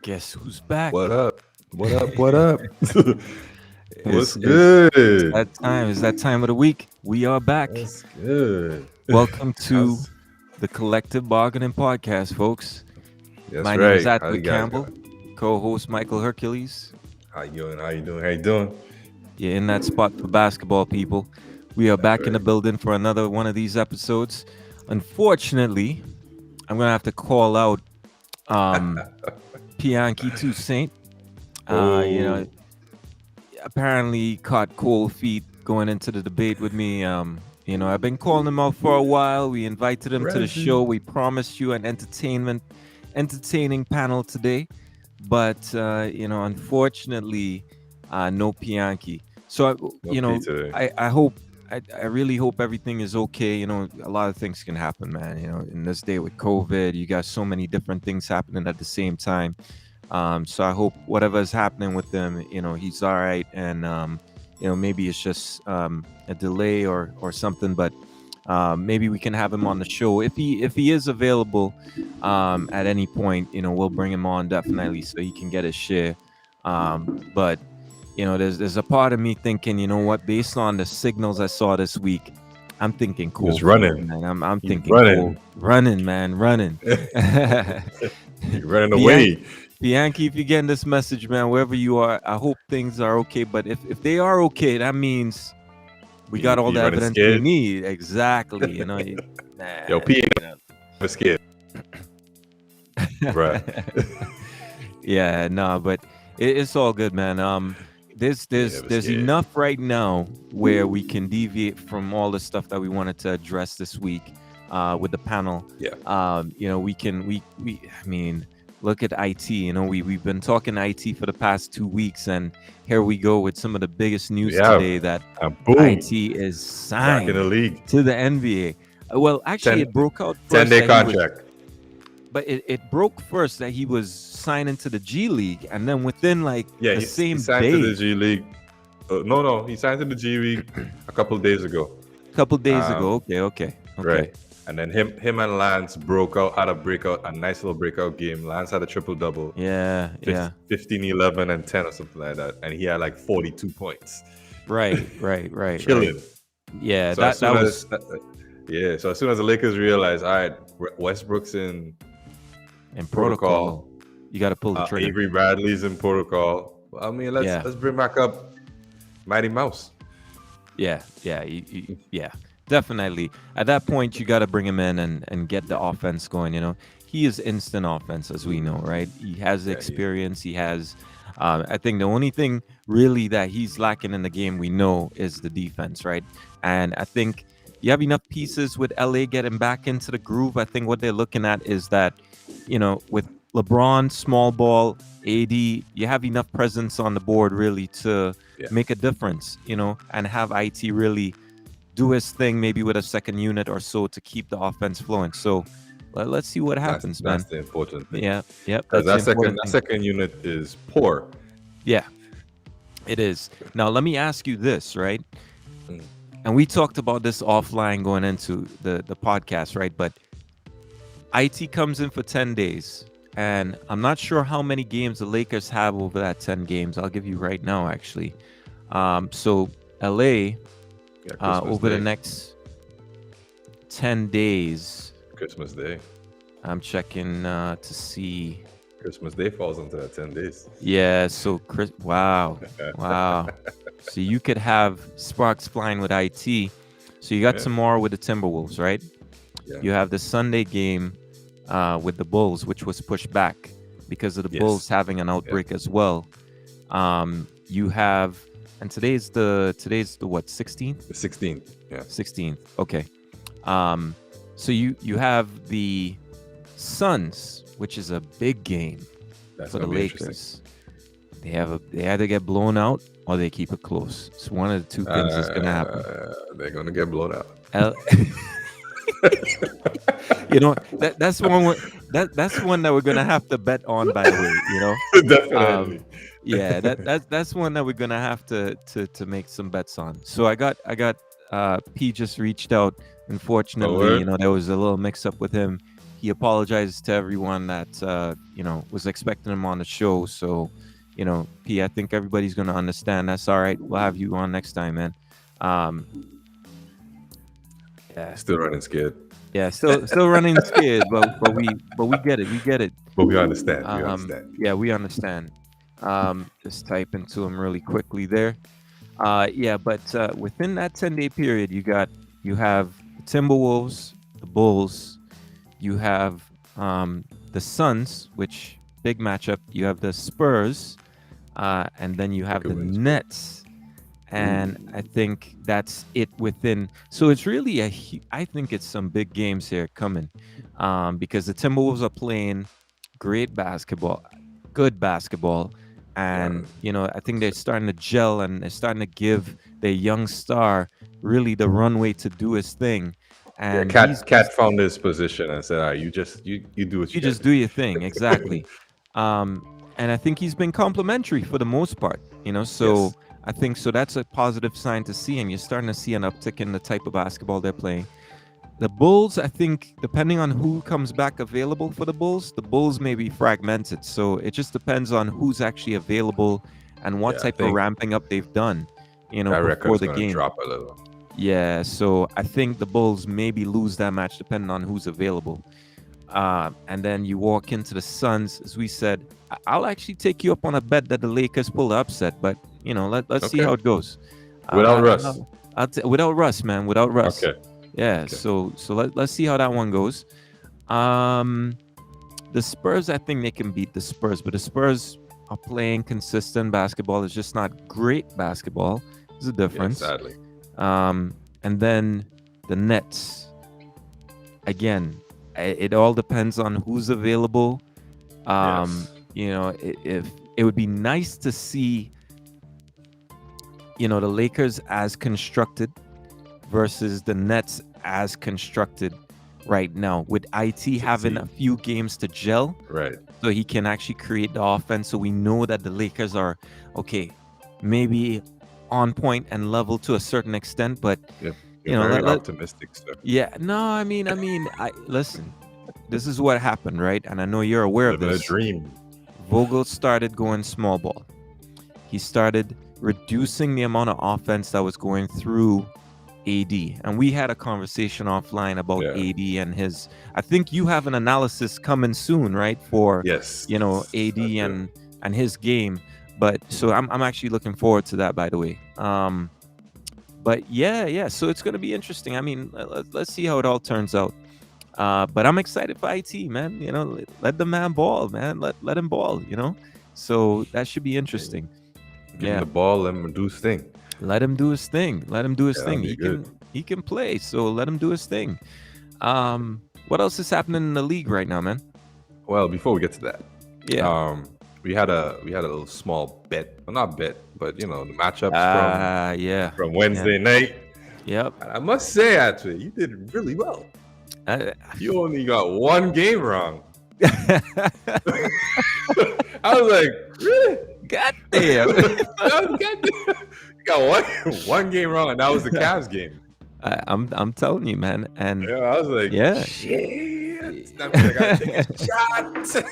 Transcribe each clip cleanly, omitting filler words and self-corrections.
Guess who's back? What up? What up? What up? It's, What's it's good? that time. It's that time of the week. We are back. What's good? Welcome to How's the Collective Bargaining Podcast, folks. That's My name is right. How you Atwood guys Campbell, going? co-host Michael Hercules. How you doing? How you doing? How you doing? You're in that spot for basketball, people. We are back in the right. building for another one of these episodes. Unfortunately, I'm gonna have to call out Pianki Toussaint. Oh, Apparently caught cold feet going into the debate with me. I've been calling him out for a while. We invited him to the show. Reggie. We promised you an entertaining panel today, but unfortunately, no Pianki. So No P today. I hope. I really hope everything is okay. A lot of things can happen, man. In this day with COVID, you got so many different things happening at the same time. So I hope whatever is happening with him, he's all right, and maybe it's just a delay or something. But maybe we can have him on the show if he is available at any point. We'll bring him on definitely so he can get his share. But there's a part of me thinking, what, based on the signals I saw this week, I'm thinking cool. He's running. Man. I'm He's thinking running. cool. Running, man, running. He's running away. Bianchi, if you're getting this message, man, wherever you are, I hope things are okay. But if they are okay, that means we got all the running evidence we scared? need. Exactly. Yo, P ain't never scared. Bruh. Yeah, no, but it's all good, man. There's scared. enough right now where we can deviate from all the stuff that we wanted to address this week with the panel. Yeah. I mean, look at IT. We've been talking IT for the past 2 weeks, and here we go with some of the biggest news today that And boom. IT is Back in the signed league. to the NBA. Well, actually, it broke out first 10-day that he was- contract. but it broke first that he was signing to the G League, and then within the he same signed day, to the G League. No, he signed to the G League a couple of days ago. Okay. Right. And then him and Lance had a nice little breakout game. Lance had a triple-double. Yeah. 15, 11, and 10 or something like that. And he had like 42 points. Right. Killing. Right. Yeah, So as soon as the Lakers realized, all right, Westbrook's in protocol. You got to pull the trigger. Avery Bradley's in protocol. I mean, let's bring back up Mighty Mouse. Yeah, definitely. At that point, you got to bring him in and get the offense going. He is instant offense, as we know, right? He has the experience. He has. I think the only thing really that he's lacking in the game, we know, is the defense, right? And I think you have enough pieces with LA getting back into the groove. I think what they're looking at is that, with LeBron, small ball, AD, you have enough presence on the board really to make a difference, and have IT really do his thing, maybe with a second unit or so to keep the offense flowing. So let's see what happens, man. That's the important thing. Yeah. Because that second unit is poor. Yeah, it is. Now, let me ask you this, right? Mm. And we talked about this offline going into the podcast, right? But IT comes in for 10 days. And I'm not sure how many games the Lakers have over that 10 games. I'll give you right now, actually. So LA, over the next 10 days. Christmas Day. I'm checking to see. Christmas Day falls into that 10 days. Yeah, so wow. So you could have sparks flying with IT. So you got tomorrow with the Timberwolves, right? Yeah. You have the Sunday game with the Bulls, which was pushed back because of the Bulls having an outbreak as well. You have, and today's the what, 16th? The 16th. Yeah. 16th. Okay. So you have the Suns, which is a big game for the Lakers. They either get blown out or they keep it close. It's one of the two things that's gonna happen. They're gonna get blown out. That's one. That's one that we're gonna have to bet on. By the way, Definitely. That's one that we're gonna have to make some bets on. So I got P just reached out. Unfortunately, there was a little mix up with him. he apologized to everyone that was expecting him on the show. So, P, I think everybody's gonna understand. That's all right. We'll have you on next time, man. Um, yeah, Still running scared, yeah, still running scared, but we get it. We get it. but we understand. We understand. Yeah, we understand. Just type into him really quickly there. Yeah, but within that 10-day period, you have the Timberwolves, the Bulls, you have the Suns, which big matchup. You have the Spurs, and then you have the Nets. And I think that's it within. So it's really I think it's some big games here coming, because the Timberwolves are playing great basketball, good basketball, and I think they're starting to gel and they're starting to give their young star really the runway to do his thing. Yeah, And Cat found his position and said, "All right, you do what you you just got." do your thing, exactly. And I think he's been complimentary for the most part, so Yes. I think so that's a positive sign to see, and you're starting to see an uptick in the type of basketball they're playing. The Bulls, I think, depending on who comes back available for the Bulls may be fragmented. So it just depends on who's actually available and what Yeah, I type of think ramping up they've done, that before record's the gonna game. drop a little. Yeah, so I think the Bulls maybe lose that match depending on who's available. And then you walk into the Suns, as we said. I'll actually take you up on a bet that the Lakers pull the upset, but let's see Okay. how it goes. Without Russ. Without Russ, man, without Russ. Okay. Yeah, Okay. so let's see how that one goes. The Spurs, I think they can beat the Spurs, but the Spurs are playing consistent basketball. It's just not great basketball. There's a Yeah, difference. sadly. And then the Nets. Again, it all depends on who's available. Yes. If it would be nice to see, the Lakers as constructed versus the Nets as constructed right now, with IT having a few games to gel, Right. so he can actually create the offense. So we know that the Lakers are okay, maybe on point and level to a certain extent, but You're very optimistic, sir. yeah, no, I mean, I listen. This is what happened, right? And I know you're aware of Living a this. dream. Vogel started going small ball. He started reducing the amount of offense that was going through AD. And we had a conversation offline about AD and his. I think you have an analysis coming soon, right? For Yes. AD and his game. But so I'm actually looking forward to that, by the way. But yeah. So it's gonna be interesting. I mean, let's see how it all turns out. But I'm excited for IT, man. Let the man ball, man. Let him ball. So that should be interesting. Give him the ball, let him do his thing. Let him do his thing. Let him do his thing. That'd be He can play. So let him do his thing. What else is happening in the league right now, man? Well, before we get to that, yeah, we had a little small bet. Well, not bet, but the matchups from Wednesday night. Yep. I must say, actually, you did really well. You only got one game wrong. I was like, really? God damn. You got one game wrong, and that was the Cavs game. I'm telling you, man. And yeah, I was like, shit. That means I gotta take a shot.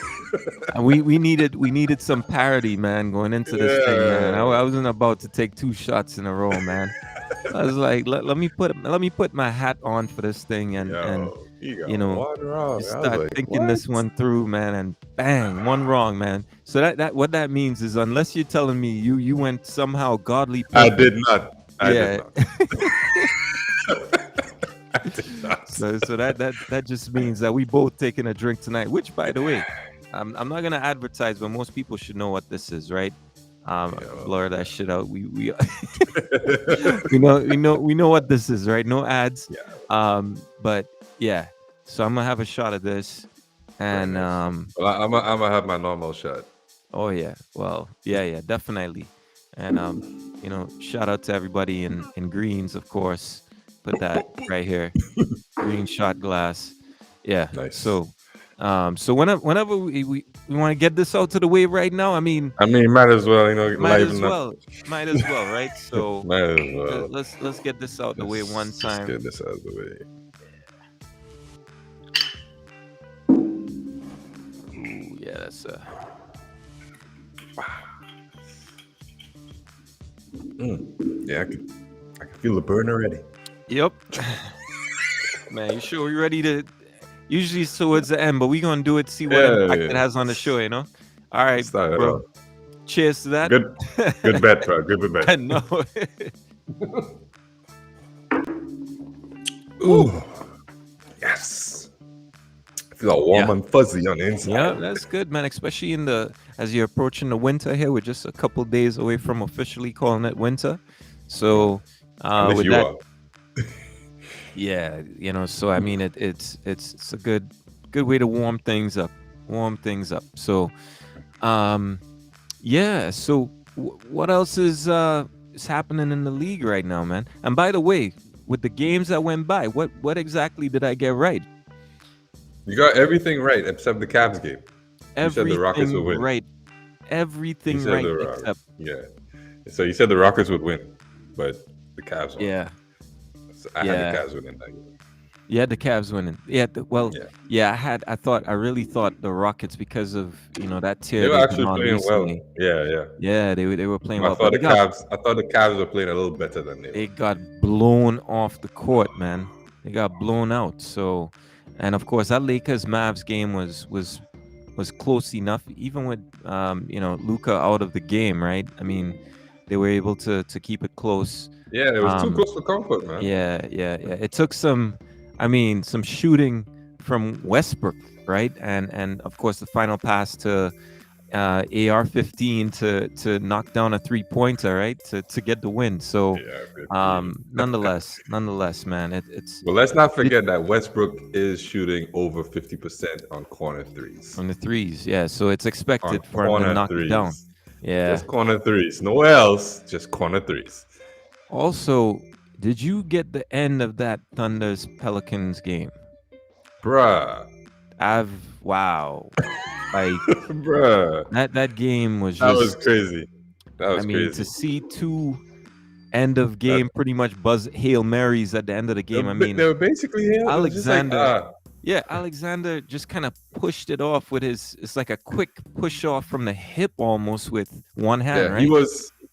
we needed some parity, man, going into this thing, man. I wasn't about to take 2 shots in a row, man. I was like, let me put my hat on for this thing and one wrong. Start thinking this one through, man, and bang, one wrong, man. So that what that means is, unless you're telling me you went somehow godly perfect. I did not. I did not. So that just means that we both taking a drink tonight. Which, by the way, I'm not gonna advertise, but most people should know what this is, right? Blur that shit out. We we know what this is, right? No ads. Yeah. But yeah. So I'm gonna have a shot of this, and well, I'm gonna have my normal shot. Oh yeah. Well, yeah, definitely. And shout out to everybody in greens, of course. Put that right here. Green shot glass. Yeah. Nice. So whenever we want to get this out to the way right now, I mean, might as well, might as well, right? So might as well. Let's get this out the way one time. Let's get this out of the way. Yeah, that's Yeah, I can feel the burn already. Yep. Man, you sure we ready to? Usually it's towards the end, but we gonna do it. See what impact it Yeah. has on the show. All right, Start it bro. off. Cheers to that. Good bet, bro. Good bet. I know. Ooh, yes. I feel all warm and fuzzy on the inside. Yeah, that's good, man. Especially as you're approaching the winter here. We're just a couple days away from officially calling it winter. So with that, yeah, So I mean, it's a good way to warm things up. So, yeah. So what else is happening in the league right now, man? And by the way, with the games that went by, what exactly did I get right? You got everything right except the Cavs game. You said the Rockets would win. Right. Everything right except. Yeah. So you said the Rockets would win, but the Cavs won. Yeah. So I had the Cavs winning that game. Yeah, the Cavs winning. Yeah, I really thought the Rockets because of that tier. They were actually playing well. Yeah. Yeah, they were playing well. I thought the Cavs were playing a little better than they were. They got blown off the court, man. They got blown out. So, and of course that Lakers-Mavs game was close enough, even with Luka out of the game, right? I mean, they were able to keep it close. Yeah, it was too close for comfort, man. Yeah. It took some shooting from Westbrook, right? And of course the final pass to AR-15 to knock down a 3-pointer, right? To get the win. So nonetheless, man, it's well, let's not forget that Westbrook is shooting over 50% on corner threes. On the threes, yeah. So it's expected for him to knock it down. Yeah. Just corner threes. Nowhere else, just corner threes. Also, did you get the end of that Thunder's Pelicans game? Bruh. Wow. Like, bruh. That game was just... That was crazy. To see two end of game pretty much Hail Marys at the end of the game. They were basically Hail. Alexander. Yeah, Alexander just kind of pushed it off with it's like a quick push off from the hip almost with one hand, right?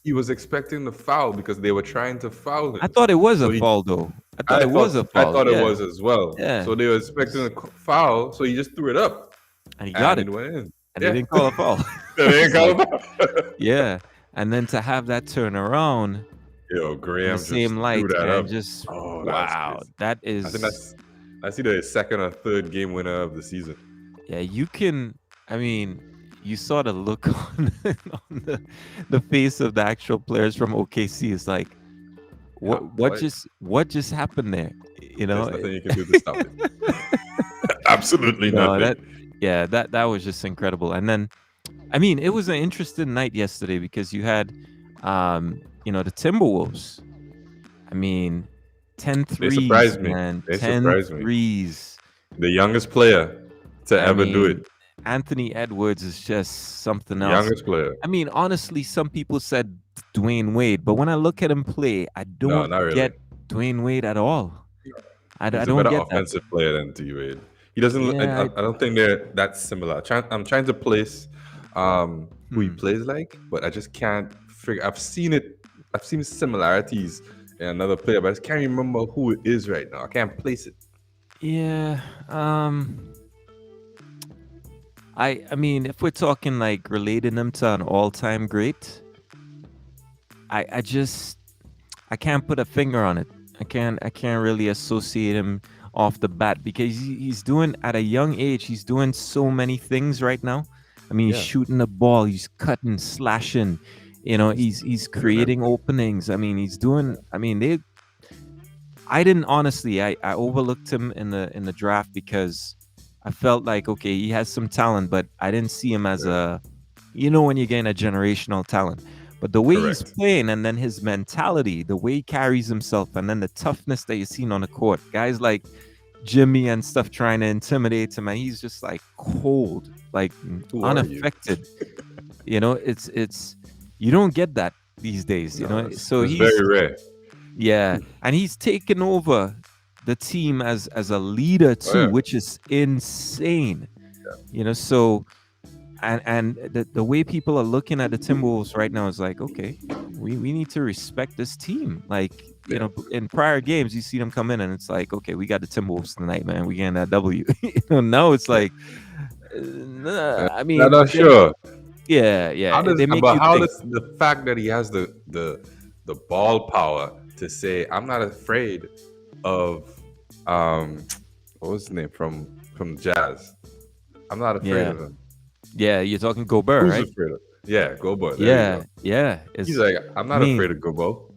He was expecting the foul because they were trying to foul him. I thought it was a foul, though. I thought it was a foul. I thought it was as well. Yeah. So they were expecting a foul, so he just threw it up. And he got it. Went in. And they didn't call a foul. They didn't call a foul. Yeah. And then to have that turn around. Yo, Graham the same light that and up. just wow. That is. I think that's either his second or third game winner of the season. Yeah, you saw the look on the face of the actual players from OKC. It's like, what just happened there? There's nothing you can do to stop it. Absolutely nothing. That was just incredible. And then, it was an interesting night yesterday because you had, the Timberwolves. 10 threes, they surprised me. Man. They 10 surprised threes. Me. The youngest player to ever do it. Anthony Edwards is just something else. Youngest player. Honestly, some people said Dwayne Wade, but when I look at him play, I don't get Dwayne Wade at all. I don't get that. He's a better offensive player than D Wade. He doesn't. I don't think they're that similar. I'm trying to place who he plays like, but I just can't figure. I've seen similarities in another player, but I just can't remember who it is right now. I can't place it. Yeah. If we're talking like relating them to an all-time great, I can't put a finger on it. I can't really associate him off the bat because he's doing at a young age. He's doing so many things right now. He's shooting the ball, he's cutting, slashing. He's creating openings. He's doing. I didn't honestly. I overlooked him in the draft because I felt like, okay, he has some talent, but I didn't see him as a, when you're getting a generational talent. But the way he's playing and then his mentality, the way he carries himself, and then the toughness that you're seeing on the court, guys like Jimmy and stuff trying to intimidate him, and he's just like cold, like unaffected. It's you don't get that these days, So he's very rare. Yeah, and he's taken over the team as a leader too, which is insane. So and the way people are looking at the Timberwolves right now is like, okay, we need to respect this team. Like, you Yeah. know, in prior games, you see them come in and it's like, okay, we got the Timberwolves tonight, man. We getting that W. Now it's like, I I'm mean, not sure. they make you How think. does the fact that he has the ball power to say I'm not afraid of what was his name from Jazz? I'm not afraid Yeah, of him. yeah, you're talking Gobert, Who's right? afraid of? Yeah, Gobo. There you Yeah, go. yeah. He's It's like, I'm I not mean, afraid of Gobo.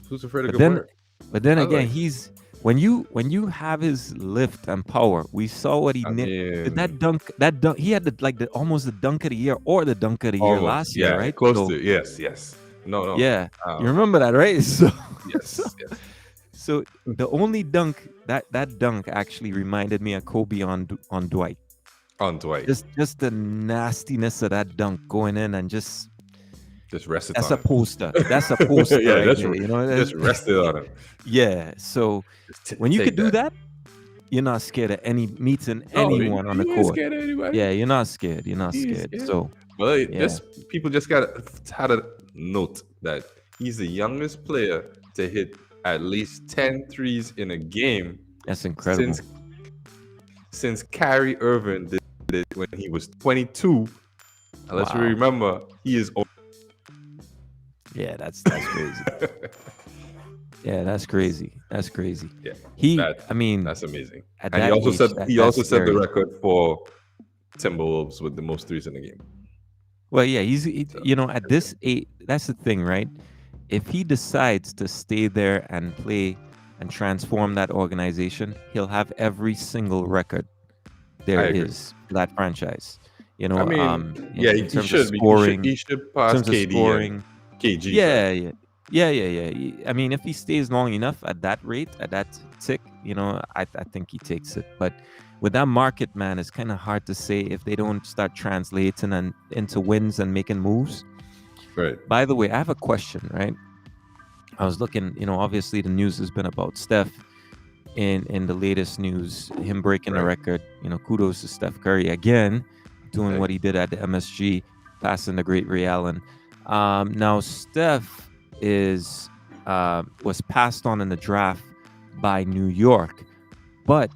Who's afraid of but then Gobert? but then I was again, like, he's when you have his lift and power, we saw what he I did mean, that dunk he had the almost the dunk of the year or the dunk of the year almost. last year, Yeah, right? close So to. Yes, yes. No, no. yeah, you Um, remember that, right? So so yes, yes. so the only dunk that dunk actually reminded me of Kobe on Dwight. On Dwight. Just the nastiness of that dunk going in and Just rest it that's on a him. poster. That's a poster Yeah, right there. You know, just rest it on him. yeah. So when you could Take do that. that, you're not scared of meeting No, anyone on the he ain't court. scared of anybody. Yeah, you're not scared. You're not He ain't scared. scared. So Well, yeah, people just got had a note that he's the youngest player to hit at least 10 threes in a game that's incredible. since Kyrie Irving did it when he was 22. And let's Wow. remember, he is Yeah, that's crazy. Yeah, that's crazy. That's crazy. yeah. I mean, That's amazing. at And he that also age, said that's set the scary. record for Timberwolves with the most threes in the game. Well, yeah, So, you know, at this age, that's the thing, right? If he decides to stay there and play and transform that organization, he'll have every single record there I agree. is for that franchise. You I know, mean, in, yeah, in he terms of should be. scoring, He should in pass terms of KD and scoring, KG. yeah, Sorry. yeah. I mean, if he stays long enough at that rate, at that tick, you know, I think he takes it. But with that market, man, it's kind of hard to say if they don't start translating and into wins and making moves. Right. By the way, I have a question, right? I was looking, you know, obviously the news has been about Steph in the latest news, him breaking the Right. record. You know, kudos to Steph Curry again, doing Hey. what he did at the MSG, passing the great Ray Allen. Now Steph was passed on in the draft by New York, but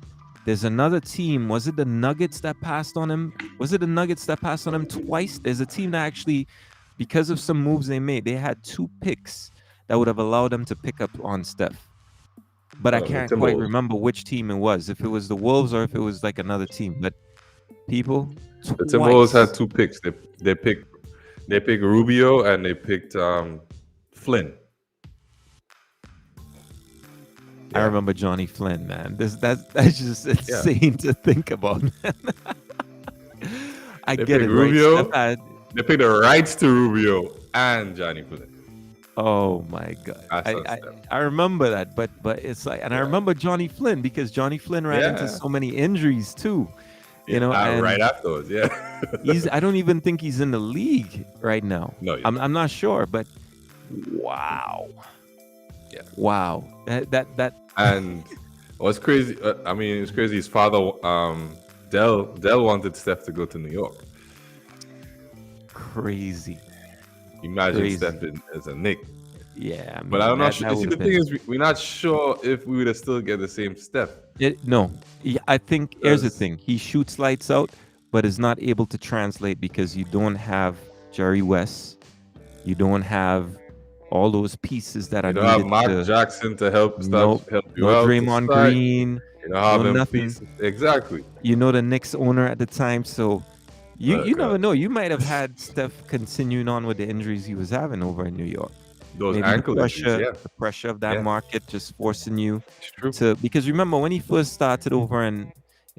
there's another team. Was it the Nuggets that passed on him? Was it the Nuggets that passed on him twice? There's a team that actually, because of some moves they made, they had 2 picks that would have allowed them to pick up on Steph. But I The can't quite Timberwolves. remember which team it was, if it was the Wolves or if it was like another team. But people, The Timberwolves had twice. 2 picks. They picked Rubio and they picked Flynn. I Yeah. remember Johnny Flynn, man. That's just insane to think about, man. I They get picked it, right? Rubio. Steph had, They picked the rights to Rubio and Johnny Flynn. oh my god, That's on I Steph. I remember that, but it's like, and I Yeah. remember Johnny Flynn because Johnny Flynn ran into Yeah. so many injuries too, you know, Right and afterwards. Yeah. I don't even think he's in the league right now. No, he's I'm not sure, but wow, Yeah. wow, that And what's crazy? I mean, it's crazy. His father, Dell wanted Steph to go to New York. crazy. Imagine Crazy. Steph as a Knick. Yeah, I mean, But I'm not that sure. See, would the have thing been. is, we're not sure if we would have still get the same Steph. No, I think here's the Because- thing: he shoots lights out, but is not able to translate because you don't have Jerry West, you don't have all those pieces that are You don't have needed Mark to. Jackson to help Nope, help you no out. to Draymond start. Green, You don't have no them nothing. pieces. Exactly. You know the Knicks owner at the time, so you God. never know. You might have had Steph continuing on with the injuries he was having over in New York. Those Maybe ankle injuries, yeah. the pressure of that Yeah. market just forcing you It's true. to, because remember when he first started over in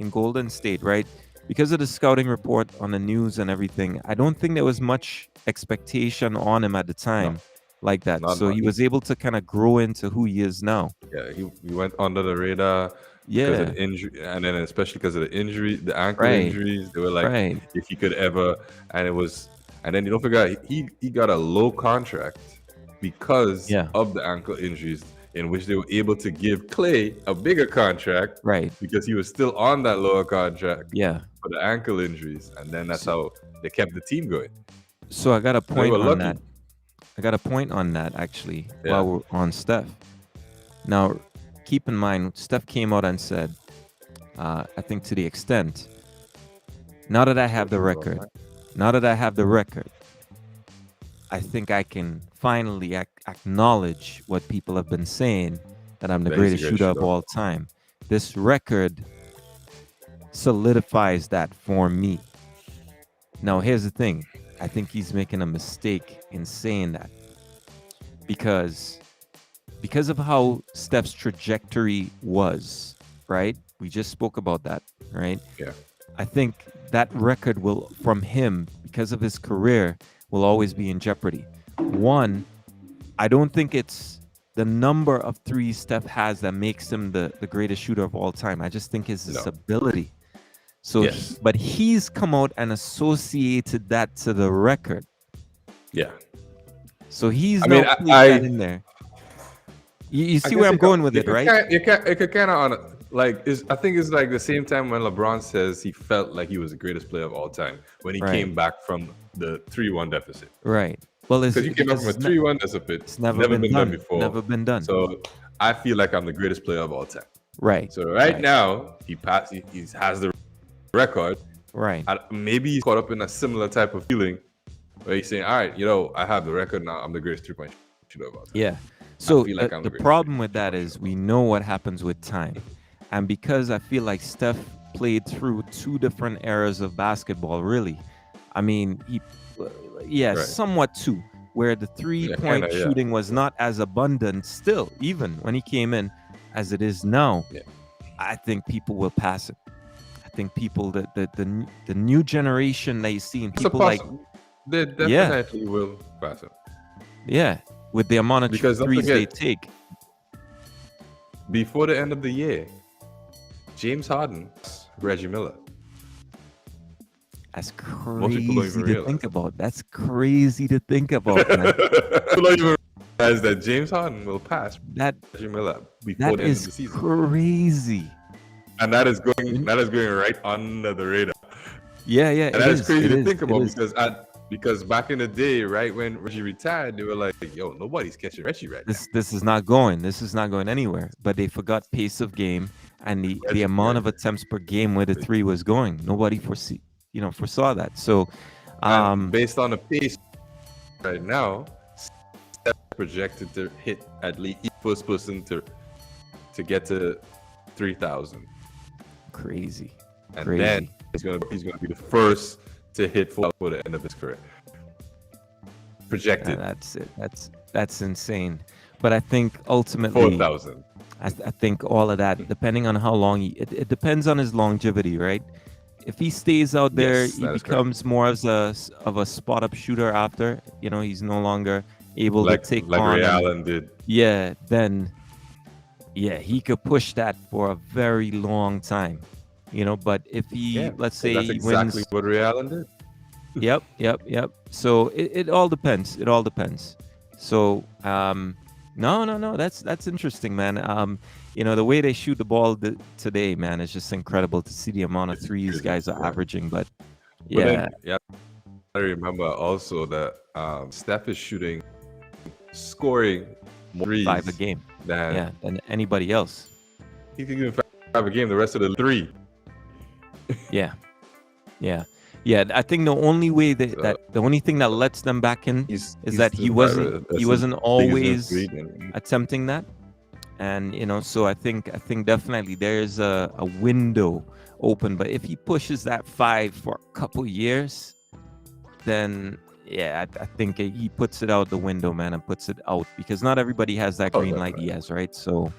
Golden State, right? Because of the scouting report on the news and everything, I don't think there was much expectation on him at the time like that. Not So he much. was able to kind of grow into who he is now. Yeah, he went under the radar because Yeah, of the injury, and then especially because of the injury, the ankle Right. injuries. They were like, right. if he could ever, and then you don't forget he got a low contract because Yeah. of the ankle injuries, in which they were able to give Clay a bigger contract Right. because he was still on that lower contract Yeah. for the ankle injuries, and then that's how They kept the team going. So I got a They point were on lucky. that. I got a point on that actually. Yeah. While we're on Steph. Now, keep in mind, Steph came out and said, I think to the extent, now that I have the record, I think I can finally acknowledge what people have been saying, that I'm the greatest shooter of all time. This record solidifies that for me. Now, here's the thing. I think he's making a mistake in saying that because of how Steph's trajectory was, right? We just spoke about that, right? Yeah. I think that record will, from him, because of his career, will always be in jeopardy. One, I don't think it's the number of threes Steph has that makes him the greatest shooter of all time. I just think it's his ability. So, yes. But he's come out and associated that to the record. Yeah. So he's now put that in there. You see where I'm going with it, right? It could kind of on like I think it's like the same time when LeBron says he felt like he was the greatest player of all time when he came back from the 3-1 deficit. Right. Well, because you came back from a 3-1 deficit. It's never been done before. Never been done. So I feel like I'm the greatest player of all time. Right. So now he has the record. Right. Maybe he's caught up in a similar type of feeling where he's saying, all right, I have the record now. I'm the greatest 3-point shooter of all time. Yeah. So the problem with that is we know what happens with time. And because I feel like Steph played through two different eras of basketball, really. I mean, somewhat two, where the 3-point shooting was not as abundant still, even when he came in, as it is now. Yeah. I think people will pass it. I think people, the new generation that you see, and people they definitely will pass it. Yeah. With the amount of threes they take. Before the end of the year, James Harden, Reggie Miller. That's crazy to think about. That's crazy to think about, man. People don't even realize that James Harden will pass Reggie Miller before the end of the season. Crazy. And that is going right under the radar. Yeah. And that is crazy to think about because back in the day, right when Reggie retired, they were like, "Yo, nobody's catching Reggie right now." This is not going. This is not going anywhere. But they forgot pace of game and the amount of attempts per game where the three was going. Nobody foresaw that. So, based on the pace right now, Steph projected to hit at least first person to get to 3,000. Crazy. And then he's gonna be the first to hit for the end of his career. Projected. That's it. That's insane. But I think ultimately 4,000. I think all of that, depending on how long it depends on his longevity, right? If he stays out there, he becomes more of a spot up shooter after. He's no longer able to take like on. Ray Allen did. Yeah, then he could push that for a very long time. But if he, let's say, that's exactly what Ray Allen did. Yep. So it all depends. It all depends. So no, that's interesting, man. The way they shoot the ball today, man, is just incredible to see the amount of threes guys are averaging. But I remember also that Steph is scoring more threes 5 a game than anybody else. He can give 5 a game. The rest of the 3. Yeah. I think the only way the only thing that lets them back in is that he wasn't always attempting that, and so I think definitely there's a window open. But if he pushes that 5 for a couple years, then I think he puts it out the window, man, and puts it out because not everybody has that green light he has, right? So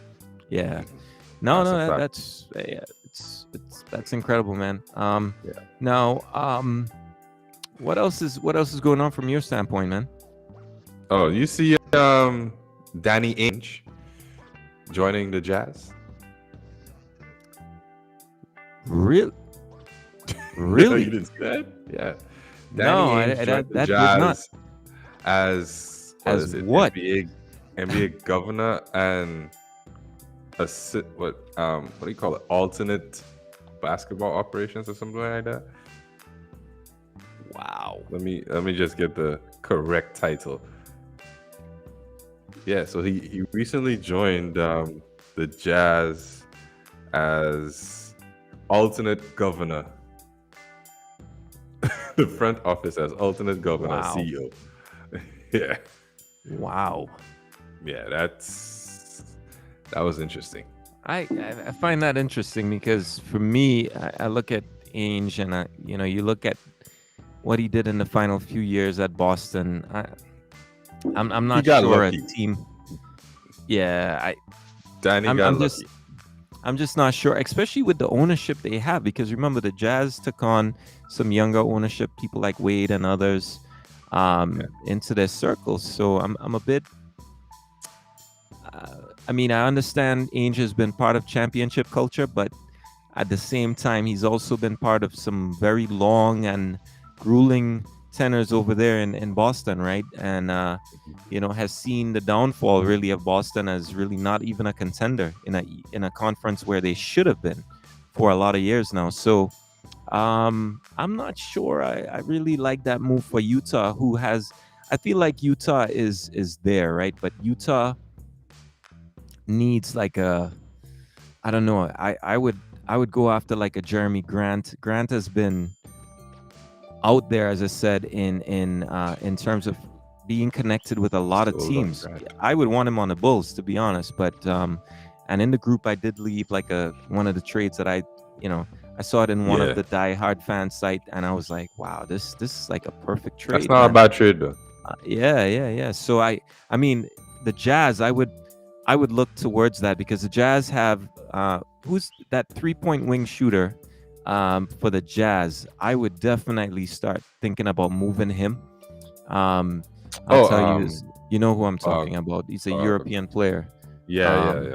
that's incredible, man. Now, what else is going on from your standpoint, man? Oh, you see, Danny Ainge joining the Jazz. Really? You didn't see that? Yeah. Danny Ainge joined the Jazz as what? NBA governor and what do you call it? Alternate basketball operations or something like that. Wow. Let me just get the correct title. Yeah, so he recently joined the Jazz as alternate governor, the front office as alternate governor, Wow. CEO. Yeah, Wow. yeah, that was interesting. I find that interesting because for me, I look at Ainge and you look at what he did in the final few years at Boston. I'm He not got sure a lucky. team. Yeah, Danny I'm got I'm just lucky. I'm just not sure, especially with the ownership they have. Because remember, the Jazz took on some younger ownership, people like Wade and others, Yeah. into their circles. So I'm a bit. I mean, I understand Ainge has been part of championship culture, but at the same time, he's also been part of some very long and grueling tenors over there in Boston, right? And has seen the downfall really of Boston as really not even a contender in a conference where they should have been for a lot of years now. So I'm not sure. I really like that move for Utah, who has. I feel like Utah is there, right? But Utah needs like a. I don't know. I would go after like a Jeremy Grant. Grant has been out there, as I said, in terms of being connected with a lot of Sold on teams. Grant. I would want him on the Bulls, to be honest. But and in the group, I did leave like one of the trades that I saw it in one of Yeah, the Die-Hard fan site, and I was like, wow, this is like a perfect that's trade, not a man. bad trade though. Yeah. So I mean, the Jazz, I would look towards that because the Jazz have who's that 3-point wing shooter for the Jazz. I would definitely start thinking about moving him. Um, I'll Oh, tell you, you know who I'm uh, talking about. He's a uh, European player. yeah, yeah, Um,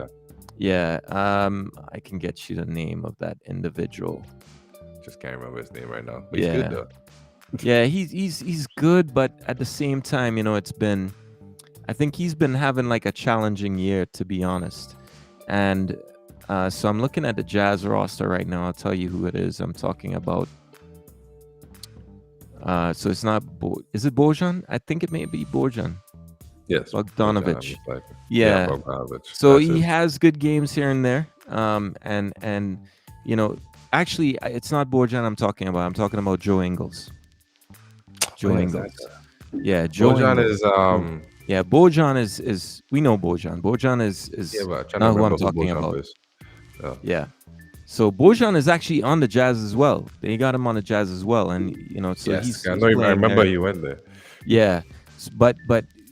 yeah. yeah, I can get you the name of that individual. Just can't remember his name right now, but he's good Yeah, though. yeah, he's good, but at the same time, it's been. I think he's been having like a challenging year, to be honest. And so I'm looking at the Jazz roster right now. I'll tell you who it is I'm talking about. So it's not. Is it Bojan? I think it may be Bojan Yes, Bogdanovich. Bogdanovic. Yeah, Yeah. Bogdanovic. So That's he it. has good games here and there. And you know, actually, it's not Bojan I'm talking about. I'm talking about Joe Ingles. Oh Joe yeah, Zach. Ingles. Yeah, Joe Bojan Ingles. is Yeah, Bojan is we know Bojan. Bojan yeah, is but I'm trying to not who I'm remember who talking Bojan about. is. Oh. Yeah. So Bojan is actually on the Jazz as well. They got him on the Jazz as well, and so Yes, he's I he's know. I playing remember there. he went there. Yeah, but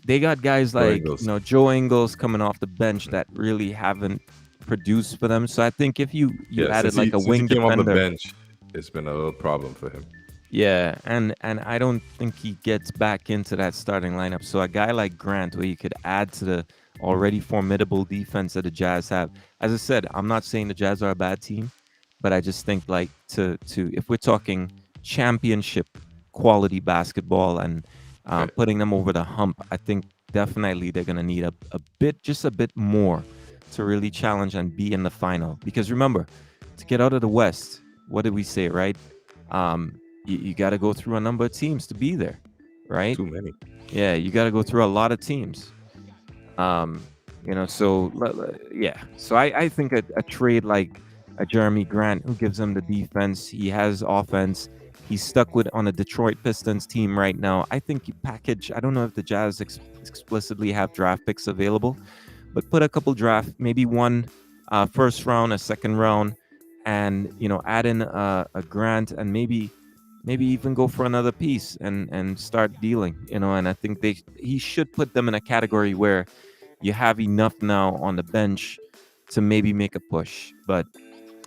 they got guys Joe like Ingles. Joe Ingles coming off the bench that really haven't produced for them. So I think if you Yeah, added since like a he wing came on the defender, bench, it's been a little problem for him. yeah, and I don't think he gets back into that starting lineup. So a guy like Grant, where you could add to the already formidable defense that the Jazz have. As I said, I'm not saying the Jazz are a bad team, but I just think like to if we're talking championship quality basketball and Right. putting them over the hump, I think definitely they're gonna need just a bit more to really challenge and be in the final. Because remember, to get out of the West, what did we say, right? You got to go through a number of teams to be there, right? Too many. Yeah, you got to go through a lot of teams. So yeah. So I think a trade like a Jeremy Grant, who gives him the defense, he has offense. He's stuck with on a Detroit Pistons team right now. I think you package. I don't know if the Jazz explicitly have draft picks available, but put a couple draft, maybe one first round, a second round, and add in a Grant, and maybe even go for another piece and start dealing. And I think he should put them in a category where you have enough now on the bench to maybe make a push. But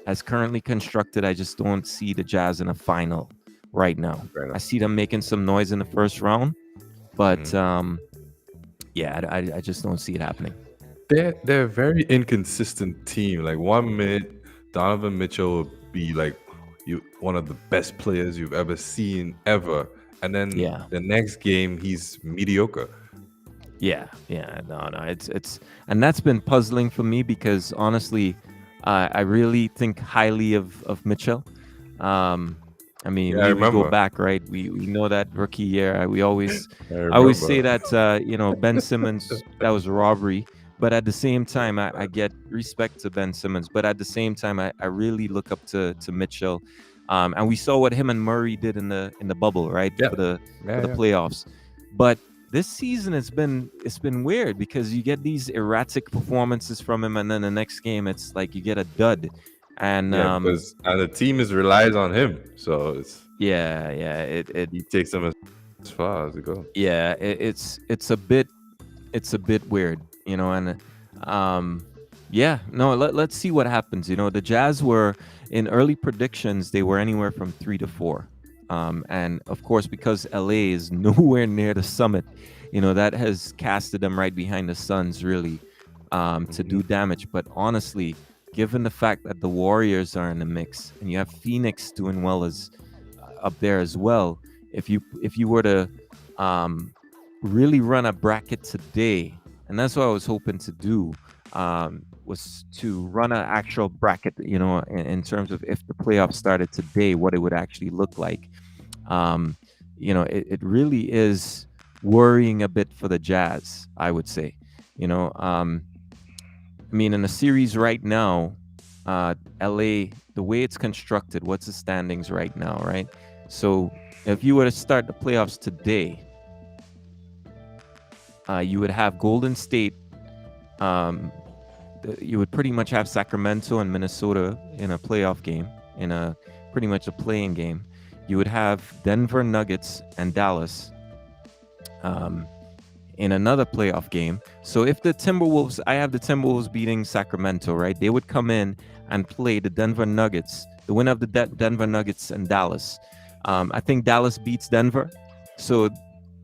as currently constructed, I just don't see the Jazz in a final right now. Fair I enough. see them making some noise in the first round, but Mhm. yeah, I just don't see it happening. They're a very inconsistent team. Like 1 minute, Donovan Mitchell will be like one of the best players you've ever seen ever, and then Yeah. the next game he's mediocre. Yeah, no, it's and that's been puzzling for me because honestly, I really think highly of Mitchell. Um, I mean, Yeah, I we go remember. back, right? We know that rookie year. I I always remember. say that Ben Simmons, that was a robbery. But at the same time, I get respect to Ben Simmons. But at the same time, I really look up to Mitchell. And we saw what him and Murray did in the bubble, right? Yeah, For yeah, the yeah. playoffs. But this season it's been weird because you get these erratic performances from him, and then the next game it's like you get a dud. And Yeah, because and the team is relies on him, so yeah, it he takes them as far as it goes. yeah, it's a bit weird, and yeah, no, let's see what happens. The Jazz were in early predictions, they were anywhere from 3 to 4. And of course, because LA is nowhere near the summit, that has casted them right behind the Suns, really, to do damage. But honestly, given the fact that the Warriors are in the mix and you have Phoenix doing well as up there as well, if you were to really run a bracket today, and that's what I was hoping to do, was to run an actual bracket, in terms of if the playoffs started today, what it would actually look like. It really is worrying a bit for the Jazz, I would say. I mean, in the series right now, LA, the way it's constructed, what's the standings right now, right? So if you were to start the playoffs today, you would have Golden State. You would pretty much have Sacramento and Minnesota in a playoff game, in a pretty much a playing game. You would have Denver Nuggets and Dallas in another playoff game. So if the Timberwolves, I have the Timberwolves beating Sacramento, right? They would come in and play the Denver Nuggets, the winner of the Denver Nuggets and Dallas. I think Dallas beats Denver. So,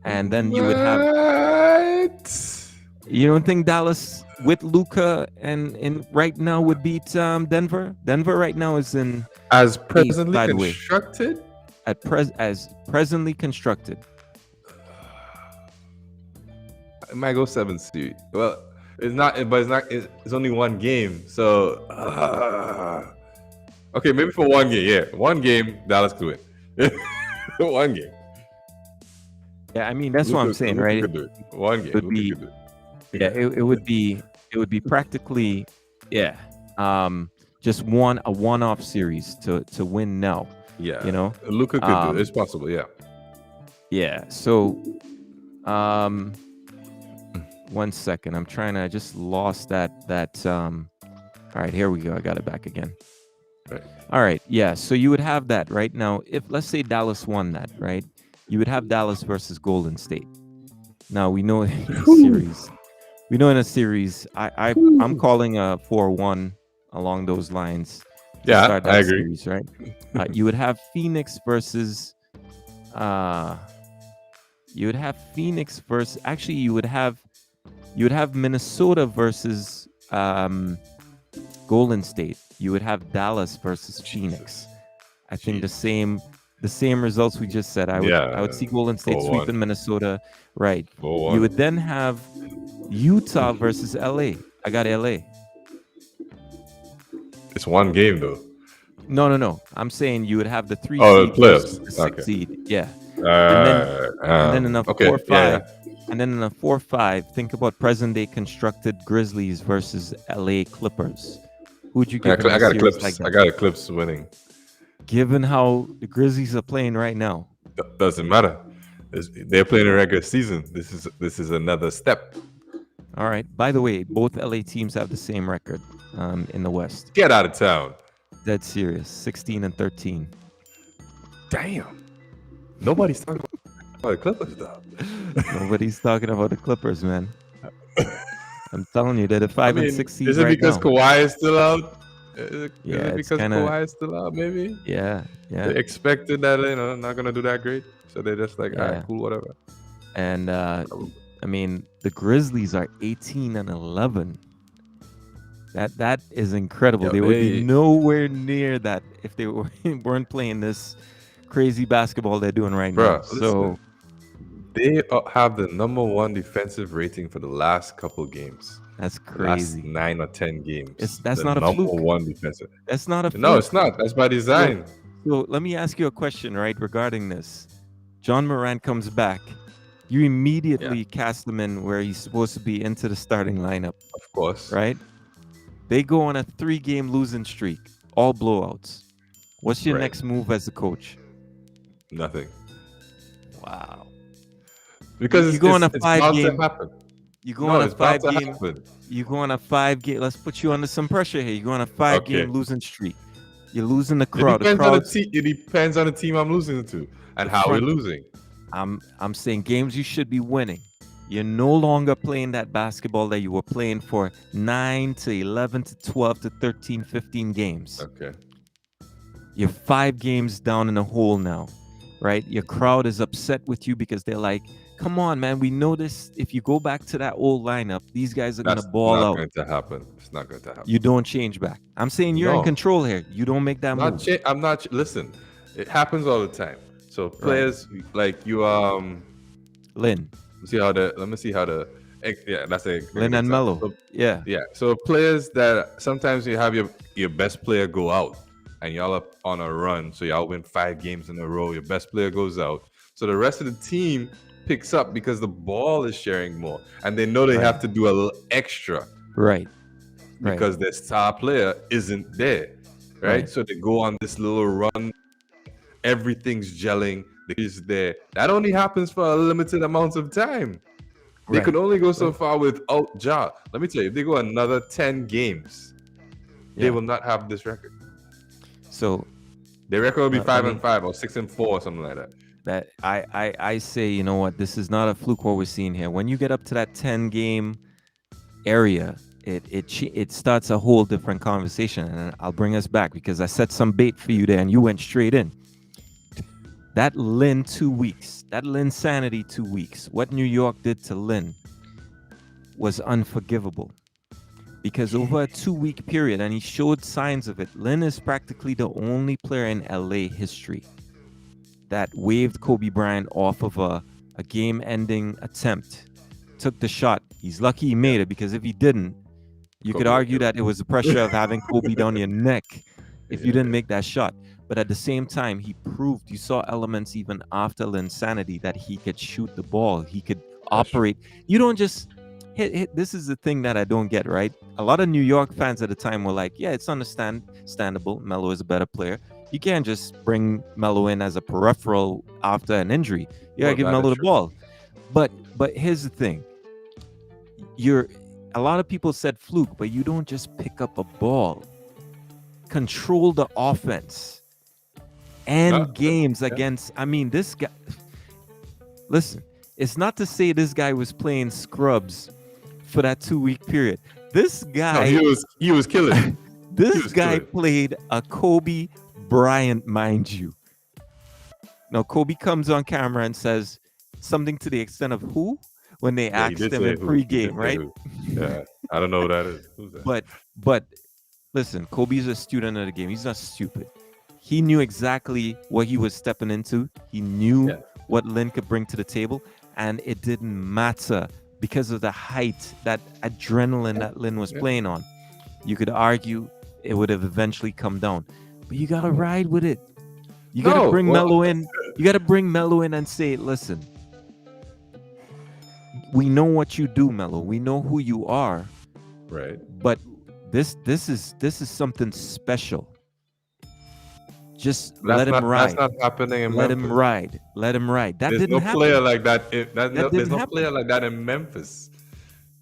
and then you would have. What? You don't think Dallas with Luka and right now would beat Denver? Denver right now is in As eighth, presently by the way, constructed? as presently constructed. It might go 7 seed. Well, it's not, but it's not. It's only one game, so okay, maybe for one game. Yeah, one game, Dallas could win. One game. Yeah, I mean that's what I'm saying, right? Could do it. One game. It would be, Could do it. yeah, it would be practically, yeah, just a one-off series to win now. Yeah, You know, Luka could do it. It's possible. Yeah. yeah. So, 1 second, I just lost that. All right, here we go. I got it back again. Right. All right, yeah. So you would have that right now. If let's say Dallas won that, right? You would have Dallas versus Golden State. Now we know in a series. We know in a series. I'm calling a 4-1 along those lines. To Yeah, start that I agree. series, right? You would have Phoenix versus. You would have Phoenix versus. Actually, you would have Minnesota versus Golden State. You would have Dallas versus Phoenix. I think the same results we just said. I would see Golden State 4-1. sweeping Minnesota. Right. 4-1. You would then have Utah versus LA. I got LA. It's one game though. No. I'm saying you would have the 3 Oh, seed the playoffs. versus the 6 Okay. seed. Yeah. And then in a okay, 4-5. yeah. And then in a 4-5, think about present day constructed Grizzlies versus LA Clippers. Who'd you give? I got a Eclipse. like I got Eclipse winning. Given how the Grizzlies are playing right now. Doesn't matter. They're playing a regular season. This is another step. All right. By the way, both LA teams have the same record in the West. Get out of town. Dead serious. 16-13. Damn. Nobody's talking about the Clippers though. Nobody's talking about the Clippers, man. I'm telling you, they're the 5-6 seed Is it right because now. Kawhi is still out? Is Yeah, it it's because kinda- Kawhi is still out? Maybe. Yeah. They expected that not gonna do that great, so they're just like, all Yeah. right, cool, whatever. And I mean, the Grizzlies are 18-11. That is incredible. Yeah, they would be nowhere near that if they weren't playing this crazy basketball they're doing right now. Bruh, So they have the #1 defensive rating for the last couple games. that's The last crazy. 9 or 10 games. That's the not a fluke. #1 defensive. That's not a fluke. No, it's not. That's by design. So let me ask you a question, right, regarding this. John Morant comes back. You Yeah, immediately cast him in where he's supposed to be into the starting lineup, of course. right? They go on a 3-game losing streak, all blowouts. What's your Right. next move as the coach? Nothing. Wow. You Because go on a it's five bound to game. happen. You go No, on a it's bound five to game. happen. You go on a 5 game. Let's put you under some pressure here. You go on a 5 game Okay. losing streak. You're losing the It crowd. The depends on the crowd's. team. It depends on the team I'm losing to and The how we're front. losing. I'm saying games you should be winning. You're no longer playing that basketball that you were playing for 9 to 11 to 12 to 13, 15 games. Okay. You're 5 games down in the hole now, right? Your crowd is upset with you because they're like, come on, man, we know this. If you go back to that old lineup, these guys are going to That's ball not out. going to happen. It's not going to happen. You don't change back. I'm saying you're in No. control here. You don't make that I'm move. I'm not. Listen, it happens all the time. So players like you, Lynn. let me see how the yeah, that's a Lynn and example. Melo. So, Yeah. yeah. So players that sometimes you have your best player go out and y'all up on a run, so y'all win 5 games in a row. Your best player goes out, so the rest of the team picks up because the ball is sharing more, and they know they have to do a little extra, Right. because their star player isn't there, right? So they go on this little run. Everything's gelling. The kid is there. That only happens for a limited amount of time. They could only go so far without Ja. Let me tell you, if they go another 10 games, they will not have this record. So their record will be 5-5 or 6-4 or something like that. That I say, you know what, this is not a fluke what we're seeing here. When you get up to that 10-game area, it starts a whole different conversation, and I'll bring us back because I set some bait for you there, and you went straight in. That Lynn 2 weeks, that Lynn sanity 2 weeks, what New York did to Lynn was unforgivable. Because over a 2-week period, and he showed signs of it, Lynn is practically the only player in LA history that waved Kobe Bryant off of a game-ending attempt, took the shot. He's lucky he made it, because if he didn't, you could argue that it was the pressure of having Kobe down your neck if you didn't make that shot. But at the same time, he proved, you saw elements even after Linsanity that he could shoot the ball. He could operate. You don't just hit. This is the thing that I don't get, right? A lot of New York fans at the time were like, yeah, it's understandable. Melo is a better player. You can't just bring Melo in as a peripheral after an injury. You gotta give Melo the ball. But here's the thing. A lot of people said fluke, but you don't just pick up a ball. Control the offense. And games against, I mean, this guy, listen, it's not to say this guy was playing scrubs for that 2-week period. This guy, no, he was killing. This guy played a Kobe Bryant, mind you. Now, Kobe comes on camera and says something to the extent of who? When they asked him in pregame, right? Yeah, I don't know who that is. Who's that? But listen, Kobe's a student of the game. He's not stupid. He knew exactly what he was stepping into. He knew what Lynn could bring to the table, and it didn't matter because of the height, that adrenaline that Lynn was playing on. You could argue it would have eventually come down, but you gotta ride with it. You gotta bring Melo in. You gotta bring Melo in and say, listen, we know what you do, Melo. We know who you are. Right. But this is something special. Just let him ride. That's not happening in Memphis. Let him ride. That didn't happen. Player like that. There's no player like that in Memphis.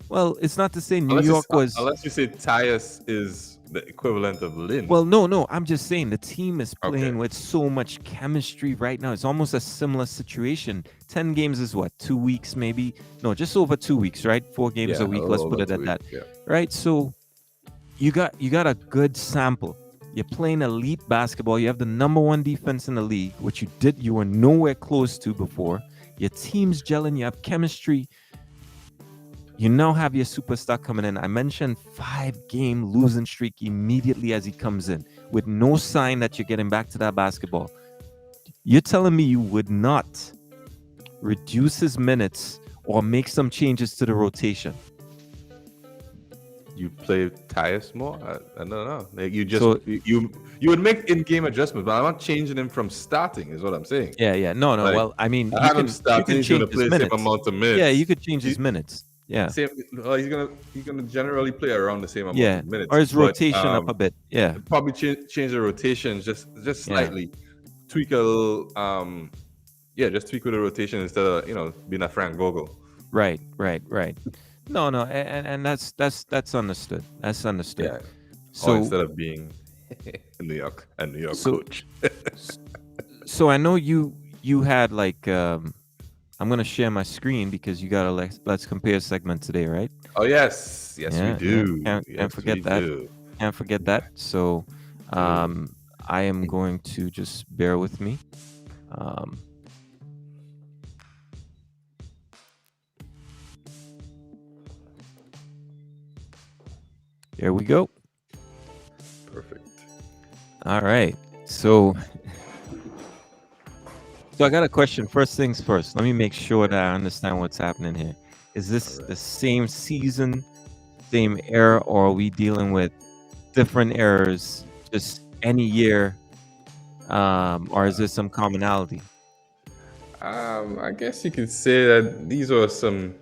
Well, it's not to say New York was. Unless you say Tyus is the equivalent of Lynn. Well, no. I'm just saying the team is playing with so much chemistry right now. It's almost a similar situation. 10 games is what? 2 weeks, maybe? No, just over 2 weeks, right? 4 games a week. Let's put it at that. Yeah. Right. So you got a good sample. You're playing elite basketball. You have the #1 defense in the league, which you were nowhere close to before. Your team's gelling. You have chemistry. You now have your superstar coming in. I mentioned 5-game losing streak immediately as he comes in, with no sign that you're getting back to that basketball. You're telling me you would not reduce his minutes or make some changes to the rotation? you play Tyus more. I don't know. Like So you would make in-game adjustments, but I'm not changing him from starting. Is what I'm saying. yeah. No. Like Well, I mean, I have him you starting. can He's going change to his play the same minutes. amount of Yeah, you minutes. could change his minutes. Yeah. Same. He's gonna generally play around the same amount Yeah. of Or minutes, his but rotation up a bit. Yeah. probably change the rotations just Yeah. slightly, tweak a little. Just tweak with the rotation instead of being a Frank Vogel. Right. No, and that's understood. That's understood. Yeah. Or So instead of being a New York so coach. so I know you had like I'm gonna share my screen because you got a let's compare segment today, right? Oh yes, we Yeah. do. Can't Yes, forget we that. do. Can't forget that. So I am going to just bear with me. There we go. Perfect. All right. So I got a question. First things first. Let me make sure that I understand what's happening here. Is this the same season, same era, or are we dealing with different eras just any year? Or is there some commonality? I guess you could say that these are some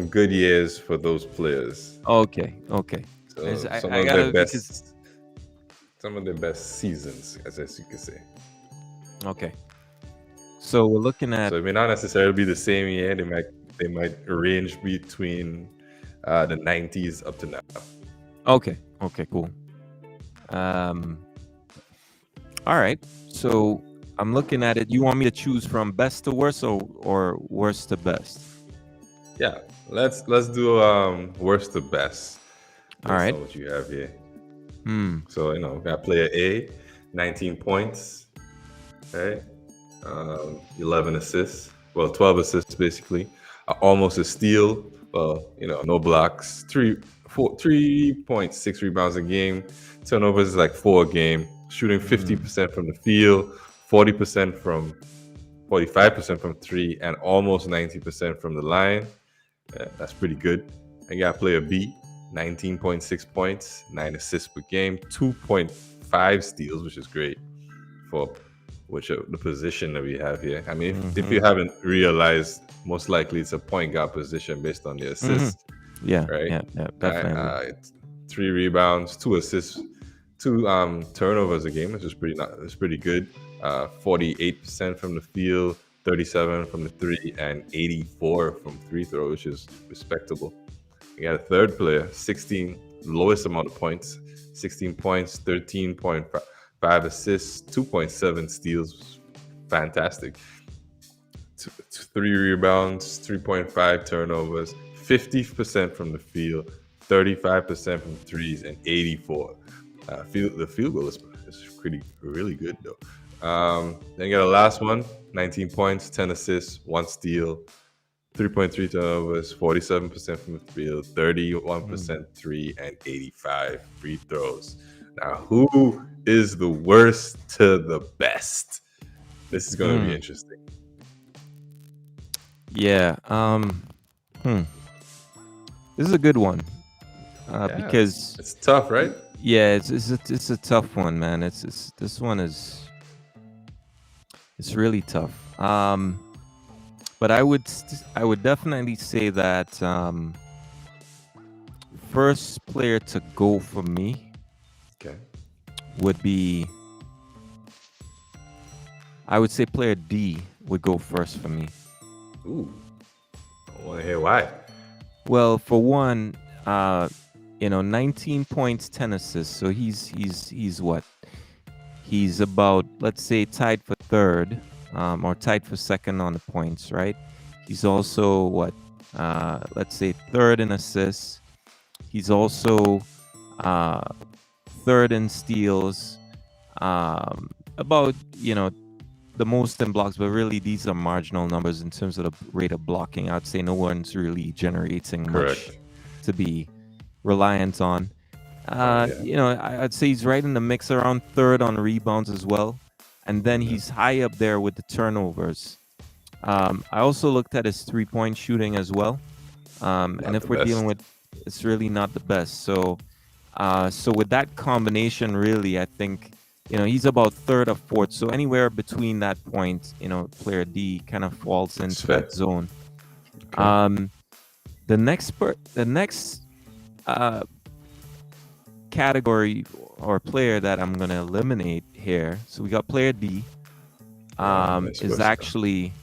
good years for those players. Okay. So I some of gotta their because best, some of their best seasons, as you could say. okay. So we're looking at So it may not necessarily be the same year. They might range between the 90s up to now. okay, cool. All right. So I'm looking at it. You want me to choose from best to worst or worst to best? Yeah, let's do worst to best. All right. That's what you have here. Hmm. So got player A, 19 points, right? 11 assists. Well, 12 assists basically. Almost a steal. Well, no blocks. 3.6 rebounds a game. Turnovers is like 4 a game. Shooting 50% from the field, 45% from 3, and almost 90% from the line. That's pretty good. I got player B, 19.6 points, 9 assists per game, 2.5 steals, which is great for the position that we have here. I mean, if you haven't realized, most likely it's a point guard position based on the assists. Yeah, right? yeah, definitely. 3 rebounds, 2 assists, 2 turnovers a game, which is pretty good. 48% from the field, 37 from the 3, and 84 from free throw, which is respectable. You got a third player, 16, lowest amount of points, 16 points, 13.5 assists, 2.7 steals, fantastic. 3 rebounds, 3.5 turnovers, 50% from the field, 35% from threes, and 84. The field goal is really good though. Then you got the last one, 19 points, 10 assists, 1 steal, 3.3 turnovers, 47% from the field, 31% 3, and 85 free throws. Now, who is the worst to the best? This is going to be interesting. Yeah. This is a good one. Because it's tough, right? Yeah, it's a tough one, man. This one is really tough. But I would definitely say that first player to go for me would be, I would say player D would go first for me. Ooh, I want to hear why. Well, for one, 19 points, 10 assists. So he's what? He's about, let's say, tied for third, or tied for second on the points, right? He's also what? Let's say third in assists. He's also third in steals. About the most in blocks, but really these are marginal numbers in terms of the rate of blocking. I'd say no one's really generating much to be reliant on. I'd say he's right in the mix, around third on rebounds as well, and then he's high up there with the turnovers. I also looked at his 3-point shooting as well, and if we're dealing with it's really not the best. So with that combination, really, I think he's about third or fourth. So anywhere between that point, player D kind of falls That's into fair. that zone. Okay. The next uh, category or player that I'm gonna eliminate here. So we got player D. Nice Is question. actually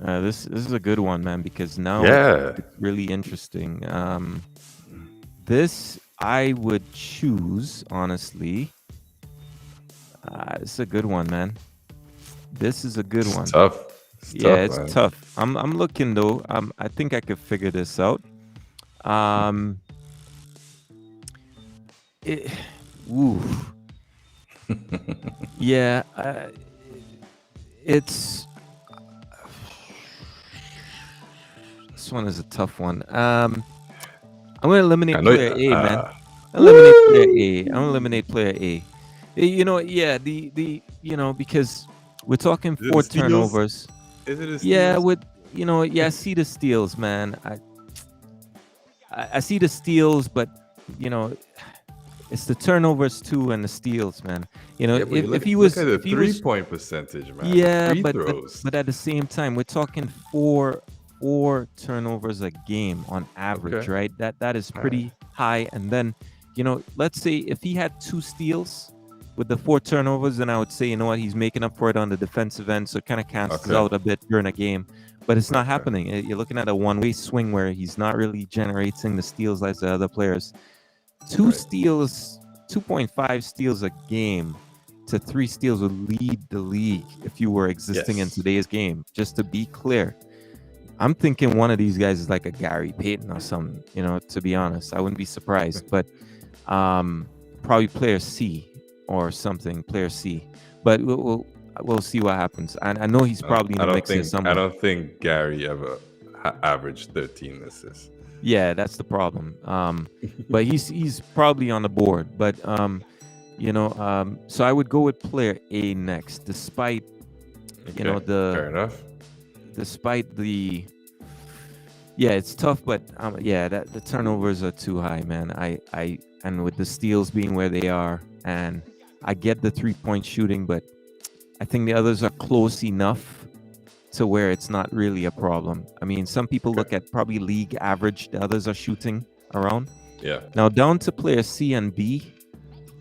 this is a good one, man, because now Yeah. it's really interesting. This I would choose, honestly. It's a good one, man. This is a good It's one. tough. It's Yeah, tough, it's man. tough. I'm looking though. I think I could figure this out. Um, it, ooh, yeah. It's This one is a tough one. I'm gonna I eliminate know. player A, man. Eliminate player A. I'm Woo! gonna eliminate player A. Yeah, because we're talking Is it the four steals? turnovers. Is it the Yeah, steals? I see the steals, man. I see the steals, but you know, it's the turnovers too and the steals, man. Yeah, but you If he look was, at the if he was, 3-point percentage, man. The yeah, free but throws. but at the same time, we're talking four turnovers a game on average, Okay. right? That is All right. pretty high. And then, let's say if he had two steals with the four turnovers, then I would say, you know what, he's making up for it on the defensive end, so it kind of cancels Okay. out a bit during a game. But it's not Okay. happening. You're looking at a one-way swing where he's not really generating the steals like the other players. Two Right. steals, 2.5 steals a game to 3 steals would lead the league if you were existing in Yes. today's game. Just to be clear, I'm thinking one of these guys is like a Gary Payton or something. To be honest, I wouldn't be surprised. But probably player C or something, player C. But we'll see what happens. I know he's probably in I the don't mix here think I somewhere. don't think Gary ever averaged 13 assists. Yeah, that's the problem. But he's probably on the board. But so I would go with player A next, despite Okay. Fair enough. despite the yeah, it's tough, but yeah, that the turnovers are too high, man. And with the steals being where they are, and I get the 3-point shooting, but I think the others are close enough to where it's not really a problem. I mean, some people look at probably league average, the others are shooting around. Yeah. Now down to player C and B,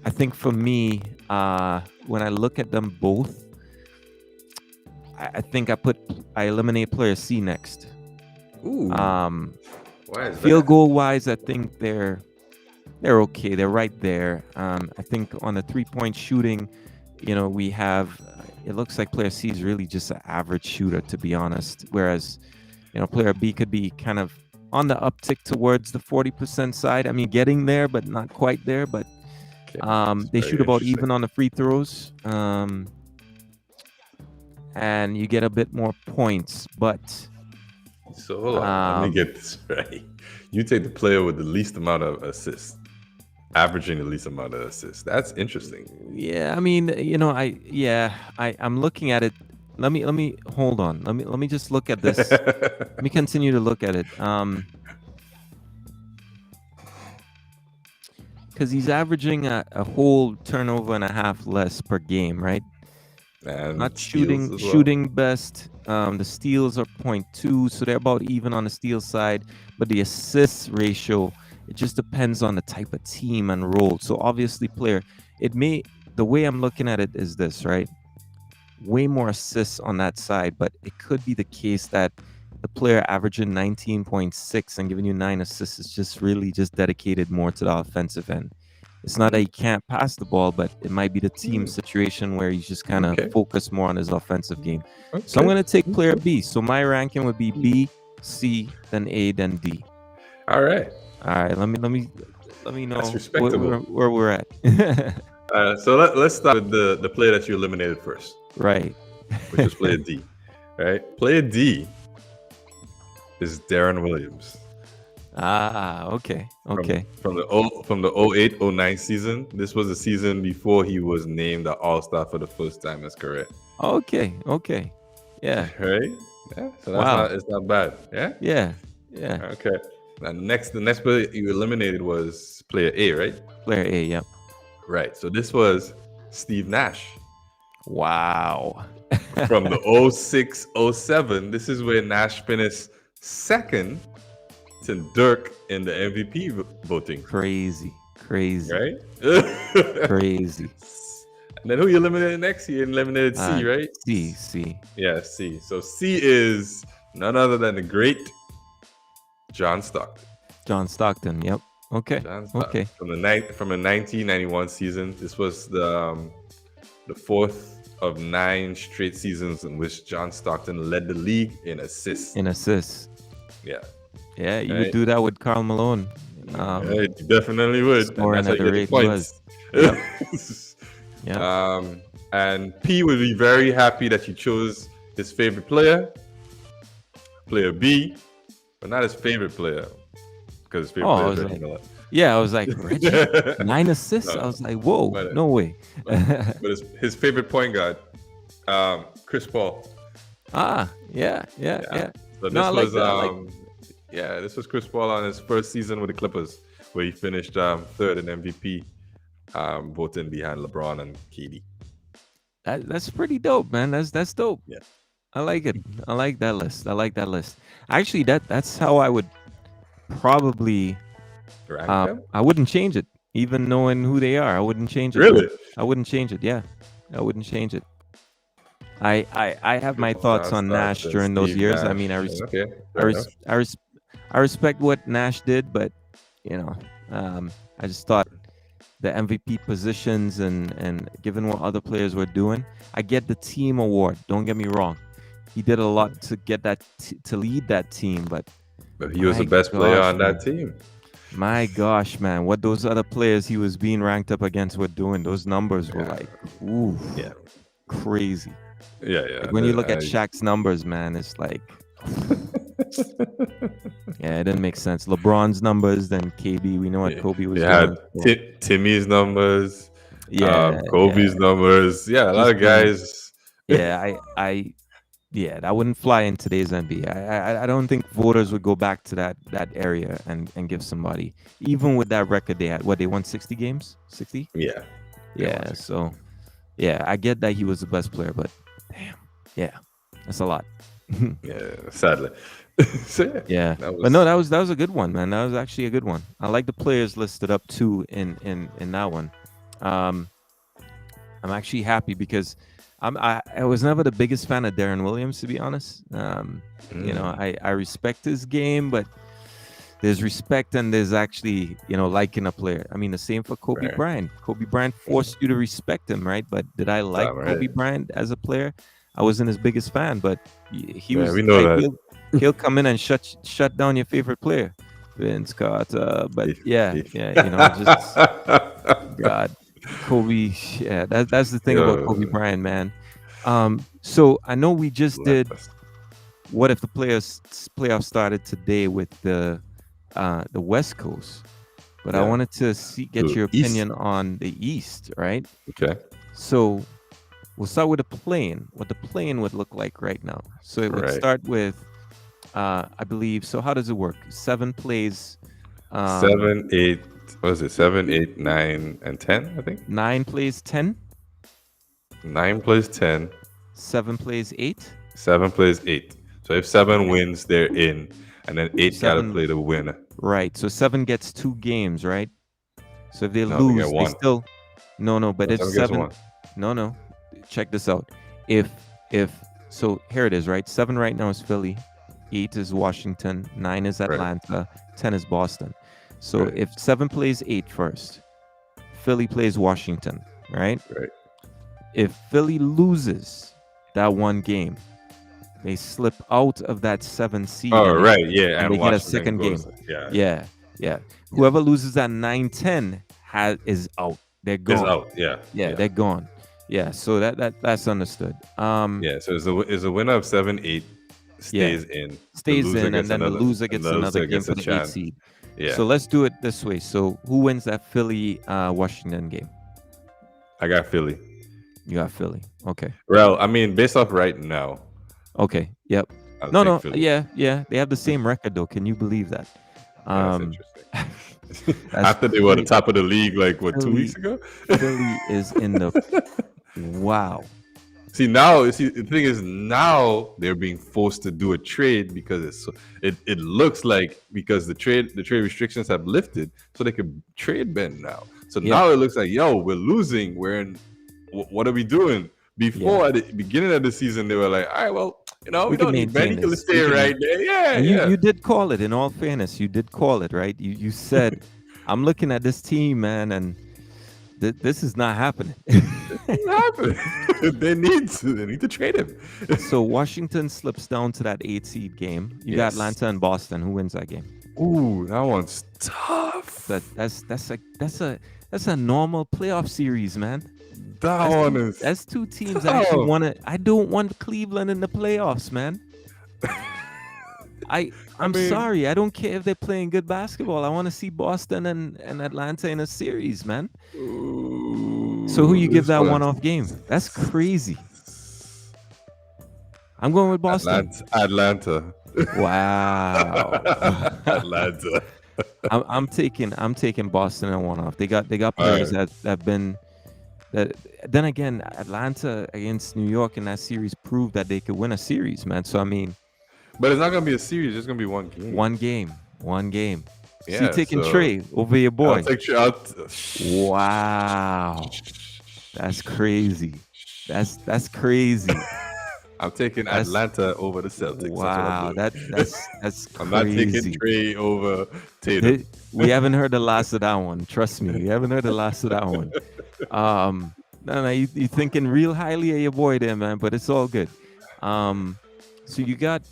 I think for me, when I look at them both, I think I eliminate player C next. Ooh. Why is Field that? goal wise, I think they're okay. They're right there. I think on the 3-point shooting, we have. It looks like player C is really just an average shooter, to be honest. Whereas, player B could be kind of on the uptick towards the 40% side. I mean, getting there, but not quite there. But they shoot about even on the free throws. And you get a bit more points, but. So hold on, let me get this right. You take the player with the least amount of assists, averaging the least amount of assists. That's interesting. Yeah, I mean, I'm looking at it. Let me hold on. Let me just look at this. Let me continue to look at it. Because he's averaging a whole turnover and a half less per game, right? And not steals shooting best. The steals are 0.2, so they're about even on the steal side. But the assist ratio, it just depends on the type of team and role. So obviously, the way I'm looking at it is this, right? Way more assists on that side, but it could be the case that the player averaging 19.6 and giving you 9 assists is just really just dedicated more to the offensive end. It's not that he can't pass the ball, but it might be the team situation where he's just kind of focused more on his offensive game. So I'm going to take player B. So my ranking would be B, C, then A, then D. All right. Let me know where we're at. So let's start with the player that you eliminated first. Right. Which is player D. Right? Player D is Darren Williams. Okay. From the 08-09 season. This was the season before he was named the All-Star for the first time. That's correct. Okay. Yeah. Right? Yeah. So it's not bad. Yeah? Yeah. Okay. And the next player you eliminated was player A, right? Player A, yep. Right. So this was Steve Nash. Wow. From the 06-07, this is where Nash finished second to Dirk in the MVP voting. Crazy. Right? Crazy. And then who you eliminated next? You eliminated C, right? C. Yeah, C. So C is none other than the great John Stockton. John Stockton, yep. Okay. Okay. From the 1991 season, this was the fourth of 9 straight seasons in which John Stockton led the league in assists. Yeah. Yeah, you right? would do that with Karl Malone. Yeah, you definitely would. Scoring and that's at the rate points. Yep. And P would be very happy that you chose his favorite player, player B, but not his favorite player. Because his favorite player is Reggie Miller. Yeah, I was like, Reggie, 9 assists? No, I was like, whoa, no way. But his favorite point guard, Chris Paul. Yeah. So this this was Chris Paul on his first season with the Clippers, where he finished third in MVP, voting behind LeBron and KD. That's pretty dope, man. That's dope. Yeah, I like it. I like that list. Actually, that's how I would probably. I wouldn't change it, even knowing who they are. I wouldn't change it. Really? I wouldn't change it. Yeah, I wouldn't change it. I have my thoughts on Nash during those years. I mean, I respect what Nash did, but I just thought the MVP positions and given what other players were doing, I get the team award. Don't get me wrong, he did a lot to get that to lead that team, but he was the best player on that team. My gosh, man, what those other players he was being ranked up against were doing, those numbers were like, ooh, crazy. Yeah. Like when you look at Shaq's numbers, man, it's like, yeah, it didn't make sense. LeBron's numbers, then KB. We know what Kobe was doing. Timmy's numbers. Kobe's numbers. Yeah, a lot of guys. That wouldn't fly in today's NBA. I don't think voters would go back to that area and give somebody, even with that record they had. What, they won 60 games? 60? Yeah. So, yeah, I get that he was the best player, but damn, yeah, that's a lot. Yeah, sadly. So, yeah. But no, that was a good one, man. That was actually a good one. I like the players listed up too in that one. I'm actually happy because I was never the biggest fan of Darren Williams, to be honest. I respect his game, but there's respect and there's actually, liking a player. I mean, the same for Kobe Bryant. Kobe Bryant forced you to respect him, right? But did I like Kobe Bryant as a player? I wasn't his biggest fan, but he was. We know that. He'll come in and shut down your favorite player, Vince Carter. But just God. Kobe, that's the thing about Kobe Bryant, man. So I know we just did. What if the playoffs started today with the West Coast? But I wanted to get your opinion on the East, right? Okay. So we'll start with what the play-in would look like right now. So it would start with, I believe. So how does it work? 7 plays. 7, 8. What is it? 7, 8, 9, and 10, I think? 9 plays 10. 9 plays 10. 7 plays 8. 7 plays 8. So if 7 wins, they're in. And then 8 got to play the winner. Right. So 7 gets 2 games, right? So if they lose, they still... No. But if 7... No. Check this out. So here it is, right? 7 right now is Philly. 8 is Washington. 9 is Atlanta. 10 is Boston. So if 7 plays 8 first, Philly plays Washington, right? Right. If Philly loses that one game, they slip out of that 7 seed. Oh, right, yeah. And they get a second game. Yeah. Whoever loses that 9-10 is out. They're gone. Is out, yeah. They're gone. Yeah, so that's understood. So is a winner of 7-8 stays in. And then the loser gets another game for the 8 seed. Yeah. So let's do it this way. So who wins that Philly Washington game? I got Philly. You got Philly. Okay. Well, I mean, based off right now. Okay. Yep. No. Philly. Yeah. They have the same record though. Can you believe that? That's Um, interesting. that's After they were the top of the league, like what, 2 weeks Philly. ago? Philly is in the wow. See, the thing is now they're being forced to do a trade because it looks like because the trade restrictions have lifted, so they could trade Ben now. So Yeah, now it looks like, yo, we're losing. We're in. What are we doing? yeah. Before at the beginning of the season, they were like, all right, well, we We can don't need Ben. maintain He can this. stay right there. Yeah, And you yeah. you did call it. In all fairness, you did call it, right? You said, "I'm looking at this team, man, and this is not happening." What happened? They need to trade him. So Washington slips down to that 8 seed game. You got Yes. Atlanta and Boston. Who wins that game? Ooh, that one's tough. That's a normal playoff series, man. That one is That's two teams I tough. actually want to. I don't want Cleveland in the playoffs, man. I'm mean- sorry. I don't care if they're playing good basketball. I want to see Boston and Atlanta in a series, man. So who you give This that one- one-off game? That's crazy. I'm going with Boston. Atlanta. Wow. Atlanta. I'm taking Boston in one-off. They got players that have been. That then again, Atlanta against New York in that series proved that they could win a series, man. So I mean, But it's not gonna be a series. It's gonna be one game. one game. So Yeah, you taking so- Trey over your boy? I'll take Trey. Wow, that's crazy. That's crazy. I'm taking That's- Atlanta over the Celtics. Wow, That's what that's I'm not crazy. taking Trey over Tatum. We haven't heard the last of that one. Trust me, we haven't heard the last of that one. No, you thinking real highly of your boy there, man. But it's all good. So you got.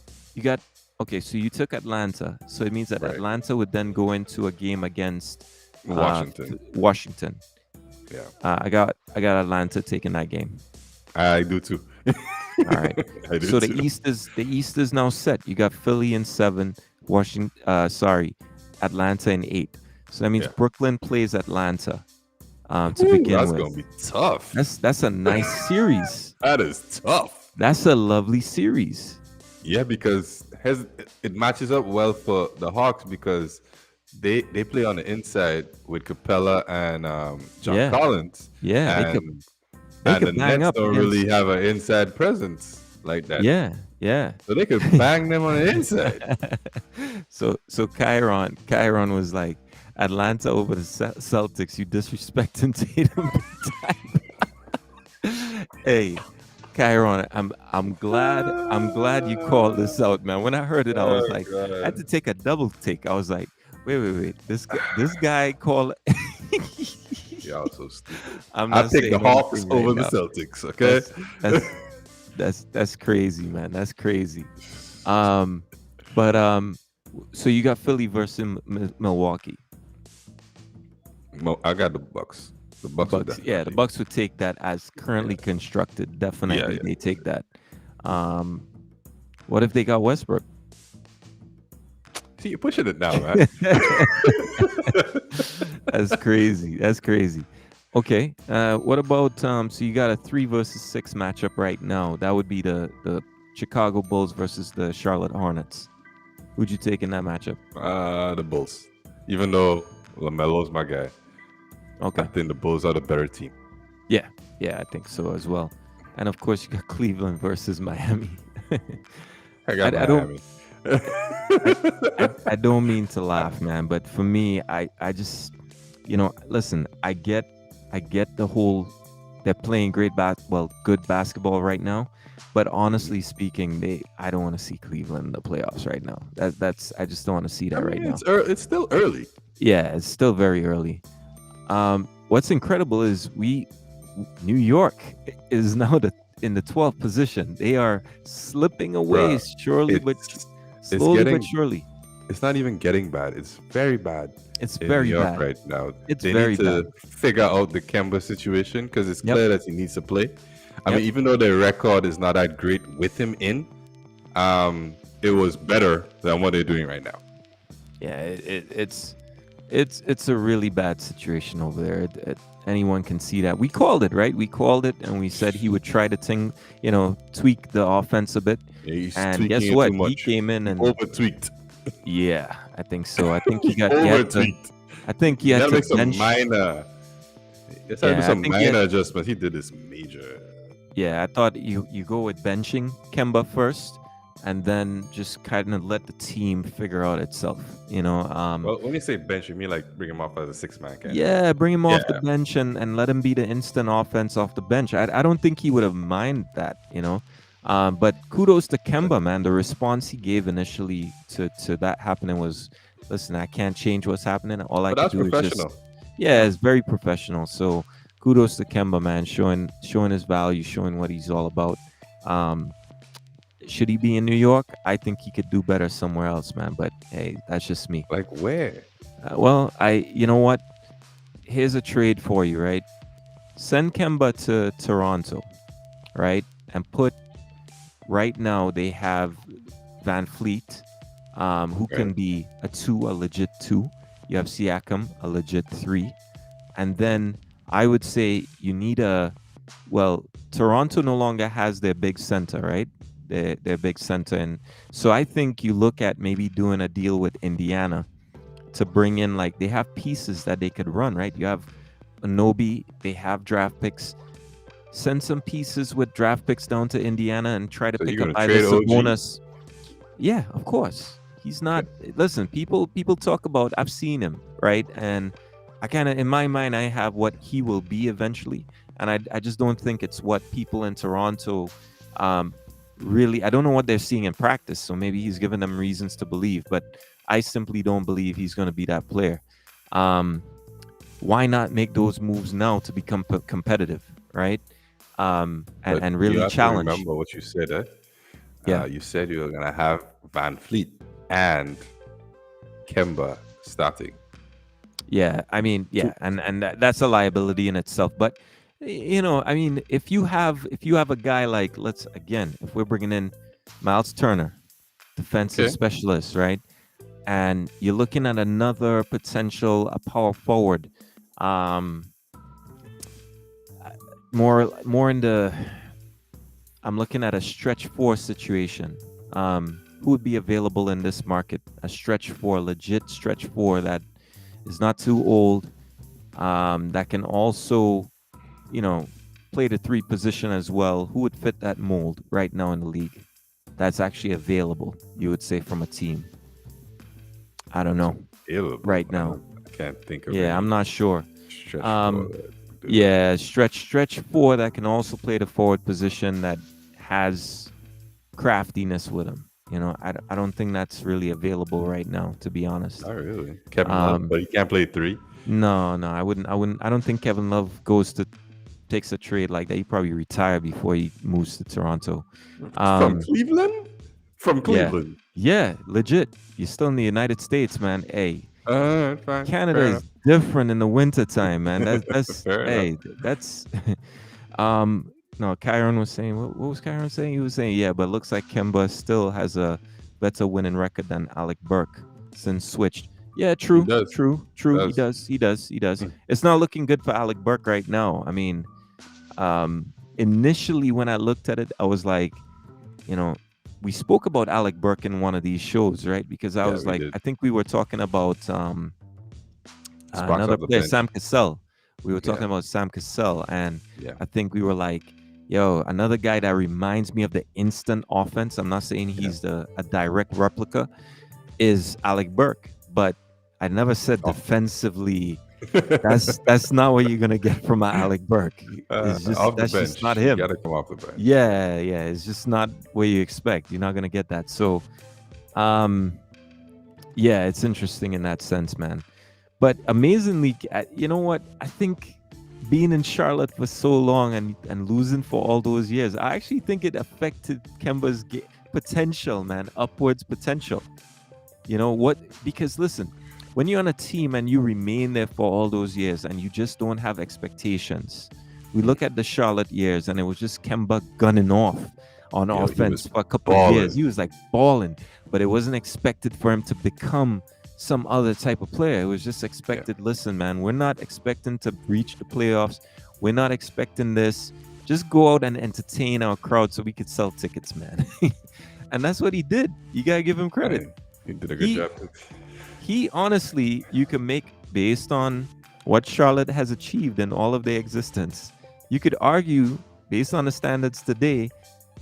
Okay, so you took Atlanta. So it means that Right. Atlanta would then go into a game against Washington. Washington. Yeah, I got Atlanta taking that game. I do too. All right. I do So too. the East is now set. You got Philly in 7, Atlanta in 8. So that means Yeah. Brooklyn plays Atlanta to Ooh, begin that's with. gonna be tough. That's a nice series. That is tough. That's a lovely series. Yeah, because it matches up well for the Hawks because they play on the inside with Capella and John Yeah. Collins. Yeah, they and, could the bang Nets up don't against- really have an inside presence like that. Yeah. So they could bang them on the inside. So Chiron was like, Atlanta over the Celtics. You disrespecting Tatum big time. Hey, Chiron, I'm glad you called this out, man. When I heard it, I was like, God. I had to take a double take. I was like, wait. This guy called. Y'all so stupid. I'm I'll not take the saying Hawks anything right over the now. Celtics, okay? That's crazy, man. That's crazy. So you got Philly versus Milwaukee. I got the Bucks. The Bucks. would Bucks, the definitely- Bucks would take that as currently constructed. Definitely, Yeah. they take that. What if they got Westbrook? See, you're pushing it now, man. That's crazy. Okay. What about so you got a 3 versus 6 matchup right now? That would be the Chicago Bulls versus the Charlotte Hornets. Who'd you take in that matchup? The Bulls. Even though LaMelo's my guy, I Okay. think the Bulls are the better team. Yeah, I think so as well. And of course, you got Cleveland versus Miami. I got I don't- Miami. I don't mean to laugh, man, but for me, I just, listen, I get the whole they're playing good basketball right now, but honestly speaking, I don't want to see Cleveland in the playoffs right now. I just don't want to see that right now. It's still early. Yeah, it's still very early. What's incredible is New York is now in the 12th position. They are slipping away slowly but surely. It's not even getting bad. It's very bad. It's in very New York bad. right now. It's they very need to bad. figure out the Kemba situation because it's Yep. clear that he needs to play. I Yep. mean, even though their record is not that great with him in, it was better than what they're doing right now. Yeah, it's a really bad situation over there. Anyone can see that. We called it, right? We called it, and we said he would try to tweak the offense a bit. He's And tweaking guess it what? too He much. came in and Over tweaked. Yeah, I think so. I think he Over had to. tweaked. I think he You had gotta to make some bench. minor. It's had to be Yeah, I some think he had. minor adjustments. He did this major. Yeah, I thought you go with benching Kemba first, and then just kind of let the team figure out itself. Well, when you say bench, you mean like bring him off as a 6-man kind of. Yeah, bring him Yeah, off the bench and let him be the instant offense off the bench. I don't think he would have minded that. But kudos to Kemba, man. The response he gave initially to that happening was, listen, I can't change what's happening. All I but could that's do is just, professional. yeah, it's very professional. So kudos to Kemba, man, showing his value, showing what he's all about. Um, should he be in New York? I think he could do better somewhere else, man. But hey, that's just me. Like where? Well, you know what? Here's a trade for you, right? Send Kemba to Toronto, right? And put right now they have Van Fleet, who Okay. can be a legit two. You have Siakam, a legit three. And then I would say you need Toronto no longer has their big center, right? Their big center. And so I think you look at maybe doing a deal with Indiana to bring in, like, they have pieces that they could run, right? You have Anobi, they have draft picks. Send some pieces with draft picks down to Indiana and try to So pick you're up gonna either trade OG? Sabonis. Yeah, of course. He's not. Listen, people talk about. I've seen him, right? And I kind of, in my mind, I have what he will be eventually, and I just don't think it's what people in Toronto really. I don't know what they're seeing in practice, so maybe he's giving them reasons to believe, but I simply don't believe he's going to be that player. Um, why not make those moves now to become competitive, right? But And you really have to challenge. remember what you said. Yeah, You said you were gonna have Van Fleet and Kemba starting. yeah. I mean, Two. yeah, and that's a liability in itself. But I mean, if you have a guy like, let's again, if we're bringing in Miles Turner, defensive Okay. specialist, right? And you're looking at another potential a power forward, um, more in the. I'm looking at a stretch four situation. Who would be available in this market? A stretch four, legit stretch four that is not too old. That can also, you know, play the three position as well. Who would fit that mold right now in the league? That's actually available. You would say from a team. I don't That's know available. right now. I can't think of Yeah, I'm any not sure. stretch Um, for that do that. yeah, stretch four that can also play the forward position that has craftiness with him. I don't think that's really available right now, to be honest. Not really. Kevin Love, Um, but he can't play 3. no, I wouldn't. I don't think Kevin Love takes a trade like that. He probably retire before he moves to Toronto. From Um, Cleveland? From yeah, Cleveland. yeah, legit. You're still in the United States, man. Hey, Fine. Canada Fair is enough. different in the winter time, man. That's Fair enough. hey, that's um no, Kyron was saying what was Kyron saying? He was saying, yeah, but looks like Kemba still has a better winning record than Alec Burke since switched. Yeah, He true, does. true, He true. He does. does, he does, he does. It's not looking good for Alec Burke right now. I mean, initially when I looked at it, I was like, you know, we spoke about Alec Burke in one of these shows, right? Because I Yeah, was we like, did. I think we were talking about Sparks another off the player, bench. Sam Cassell. We were talking Yeah. about Sam Cassell, and Yeah. I think we were like, yo, another guy that reminds me of the instant offense. I'm not saying he's a direct replica, is Alec Burke, but I never said Oh. defensively. That's not what you're gonna get from Alec Burke. Off the That's just not bench. You him. gotta come off the bench. Yeah, yeah, it's just not what you expect. You're not gonna get that. So, yeah, it's interesting in that sense, man. But amazingly, you know what? I think being in Charlotte for so long and losing for all those years, I actually think it affected Kemba's potential, man, upwards potential. You know what? Because listen, when you're on a team and you remain there for all those years and you just don't have expectations, we look at the Charlotte years and it was just Kemba gunning off on Yo, he offense was for a couple of years. balling. He was like balling, but it wasn't expected for him to become some other type of player. It was just expected. Listen, man, we're not expecting to reach the playoffs. We're not expecting this. Just go out and entertain our crowd so we could sell tickets, man. And that's what he did. You gotta give him credit. Right. He did a good He job. he honestly, you can make based on what Charlotte has achieved in all of their existence. You could argue based on the standards today,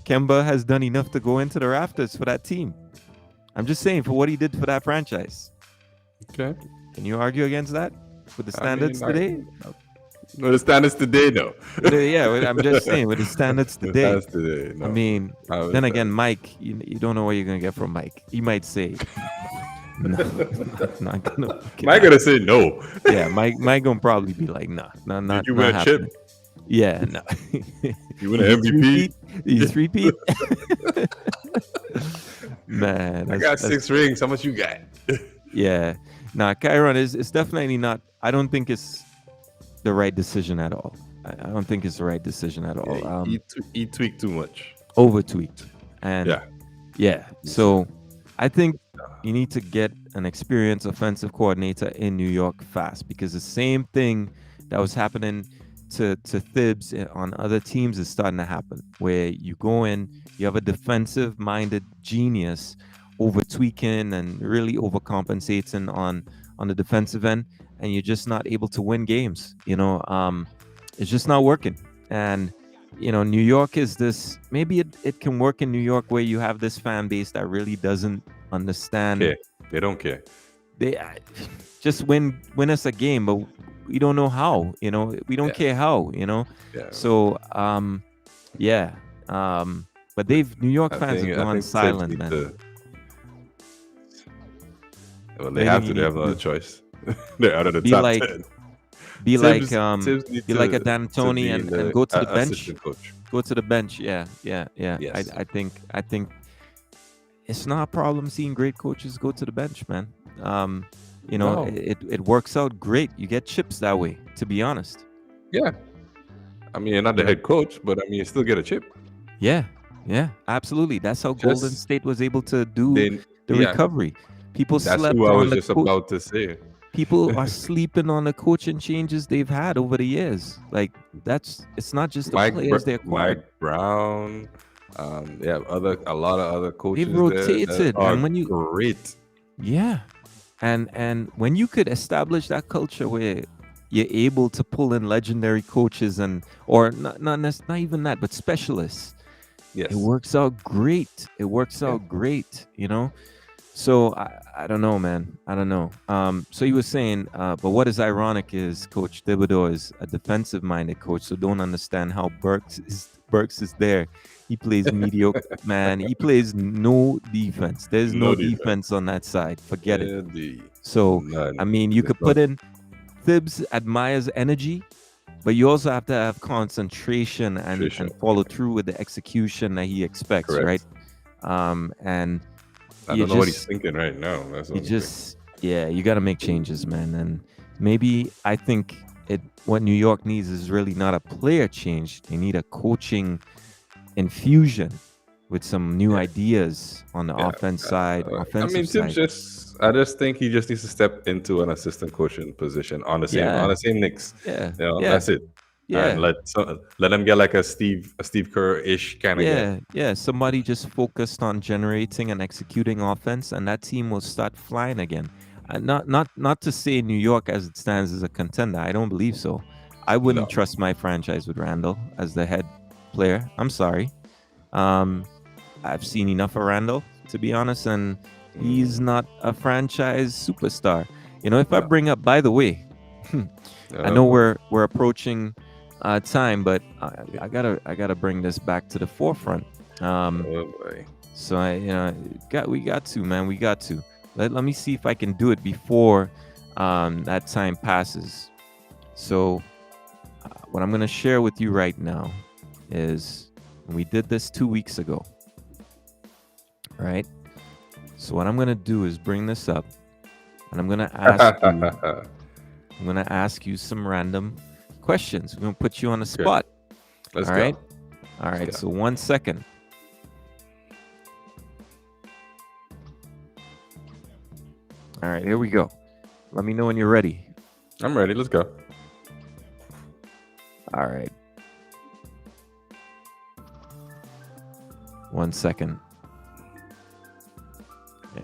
Kemba has done enough to go into the rafters for that team. I'm just saying for what he did for that franchise. Okay. Can you argue against that with the I mean, standards today? no, the standards today, no. Yeah, I'm just saying with the standards The today. standards today, no. I mean, I then understand. again, Mike, you don't know what you're gonna get from Mike. He might say, "No, not gonna." Mike gonna say no. Yeah, Mike gonna probably be like, "Nah, Did not you win a happening." chip? Yeah, no. You win an MVP? He's repeat. Man, I got 6 rings. How much you got? Yeah. Nah, Chiron it's definitely not. I don't think it's the right decision at all. I don't think it's the right decision at all. He tweaked too much. Over tweaked. And yeah. So I think you need to get an experienced offensive coordinator in New York fast, because the same thing that was happening to Thibs on other teams is starting to happen, where you go in, you have a defensive minded genius over tweaking and really overcompensating on the defensive end, and you're just not able to win games. It's just not working. And New York is this, maybe it can work in New York where you have this fan base that really doesn't understand. They don't care. They just win us a game, but we don't know how. We don't care how. Yeah. So but New York fans have gone silent, man. Well, they have to. They have no choice. They're out of the top 10. Be like a D'Antoni and go to the bench. Go to the bench. Yeah. Yes. I think it's not a problem seeing great coaches go to the bench, man. No. It works out great. You get chips that way, to be honest. Yeah. I mean, you're not the head coach, but I mean, you still get a chip. Yeah, absolutely. That's how Golden State was able to do the recovery. People That's slept who I was on just about to say. People are sleeping on the coaching changes they've had over the years. Like it's not just the players they acquired. Mike Brown, a lot of other coaches. They've rotated, and when you great, and when you could establish that culture where you're able to pull in legendary coaches or not even that, but specialists. Yes, it works out great. Great, So I don't know, man. I don't know. So you were saying, but what is ironic is Coach Thibodeau is a defensive-minded coach, so don't understand how Burks is there. He plays mediocre, man. He plays no defense. There's no defense on that side. Forget it. So none. I mean, you could put in Thibs admires energy, but you also have to have concentration and follow through with the execution that he expects, right? And I don't know what he's thinking right now. You got to make changes, man. And maybe I think what New York needs is really not a player change. They need a coaching infusion with some new ideas on the offense side, offensive side. I just think he just needs to step into an assistant coaching position on the same Knicks. That's it. Yeah, and let them get like a Steve Kerr-ish kind of guy. Yeah. Somebody just focused on generating and executing offense, and that team will start flying again. Not to say New York as it stands is a contender. I don't believe so. I wouldn't trust my franchise with Randall as the head player. I'm sorry. I've seen enough of Randall, to be honest, and he's not a franchise superstar. If I bring up, by the way, I know we're approaching time, but I gotta bring this back to the forefront. So we got to, man. We got to. Let me see if I can do it before that time passes. So what I'm gonna share with you right now is we did this 2 weeks ago, right? So what I'm gonna do is bring this up, and I'm gonna ask you some random questions. We're gonna put you on the spot. Let's go. All right. Go. So 1 second. All right, here we go. Let me know when you're ready. I'm ready. Let's go. All right. 1 second.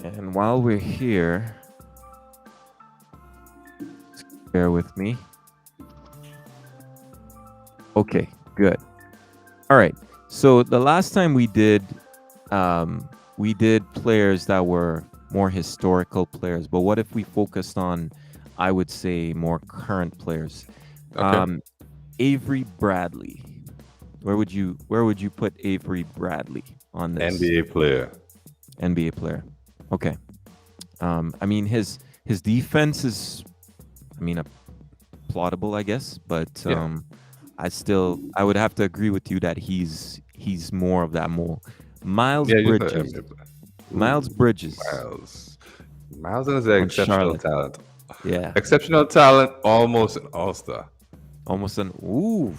And while we're here, bear with me. Okay, good. All right. So the last time we did players that were more historical players. But what if we focused on, I would say, more current players? Okay. Avery Bradley. Where would you put Avery Bradley on this NBA player. NBA player? Okay. I mean his defense is, I mean, applaudable, I guess, but Yeah. I would have to agree with you that he's more of that mold. Miles Yeah, you said Bridges. NBA player. Miles Ooh, Bridges Miles. Miles is an on exceptional Charlotte. talent. Yeah. Exceptional talent, almost an all-star. Almost an ooh.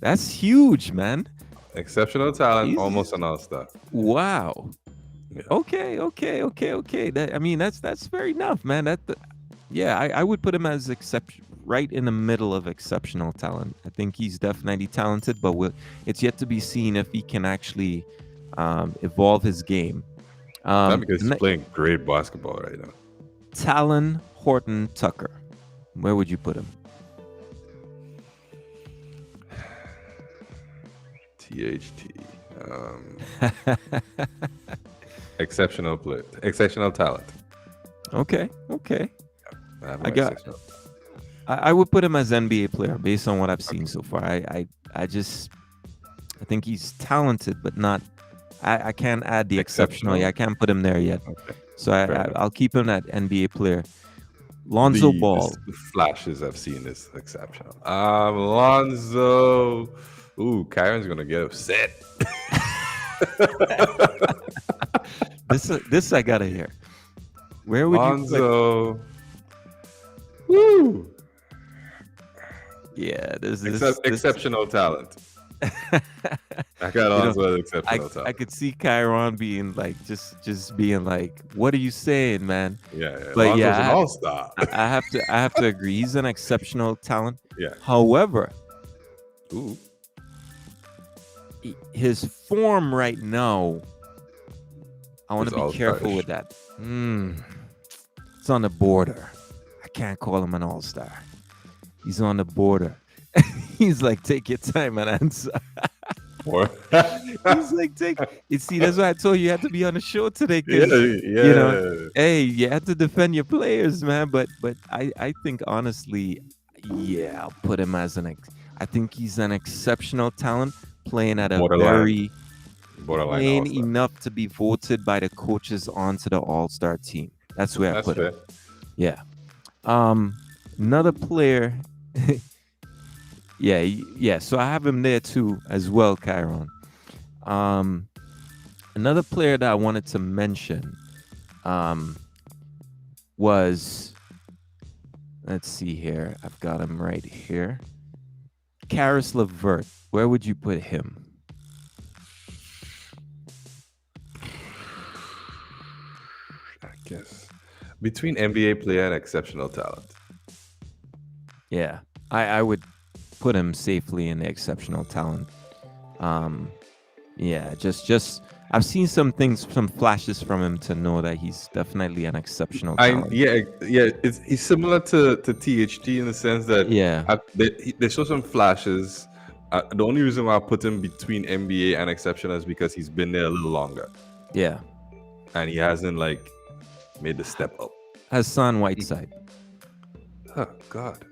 That's huge, man. Exceptional talent, He's almost an all-star. wow. Yeah. Okay. I mean, that's fair enough, man. Yeah, I would put him as right in the middle of exceptional talent. I think he's definitely talented, but it's yet to be seen if he can actually evolve his game. Not because he's playing great basketball right now. Talon Horton Tucker. Where would you put him? THT. Exceptional player. Exceptional talent. Okay. I I got. I would put him as NBA player based on what I've seen so far. I think he's talented, but not. I can't add the exceptional. Yeah, I can't put him there yet. Okay. So I'll keep him at NBA player. Lonzo Ball. The flashes I've seen is exceptional. Lonzo. Ooh, Kyron's gonna get upset. This I gotta hear. Where would Lonzo. Woo. Yeah, this exceptional talent. I got Lonzo as exceptional talent. I could see Kyron being like just being like, "What are you saying, man?" Yeah. But Lonzo's yeah, an all-star. I have to agree. He's an exceptional talent. Yeah. However, Ooh. his form right now, I want to be careful with that. It's on the border. I can't call him an all-star. He's on the border. He's like, take your time and answer. He's like, you see, that's why I told you had to be on the show today. Yeah. You know, hey, you had to defend your players, man. But I think honestly, yeah, I'll put him as I think he's an exceptional talent playing at a borderline playing enough to be voted by the coaches onto the all-star team. That's where I put him. Yeah. Another player. Yeah. So I have him there too, as well, Kyron. Another player that I wanted to mention was, let's see here. I've got him right here. Karis LeVert. Where would you put him? I guess between NBA player and exceptional talent. Yeah, I would put him safely in the exceptional talent. Yeah, just I've seen some flashes from him to know that he's definitely an exceptional talent. He's similar to THT in the sense that they show some flashes. The only reason why I put him between NBA and exceptional is because he's been there a little longer. Yeah, and he hasn't made the step up. Hassan Whiteside. Oh God.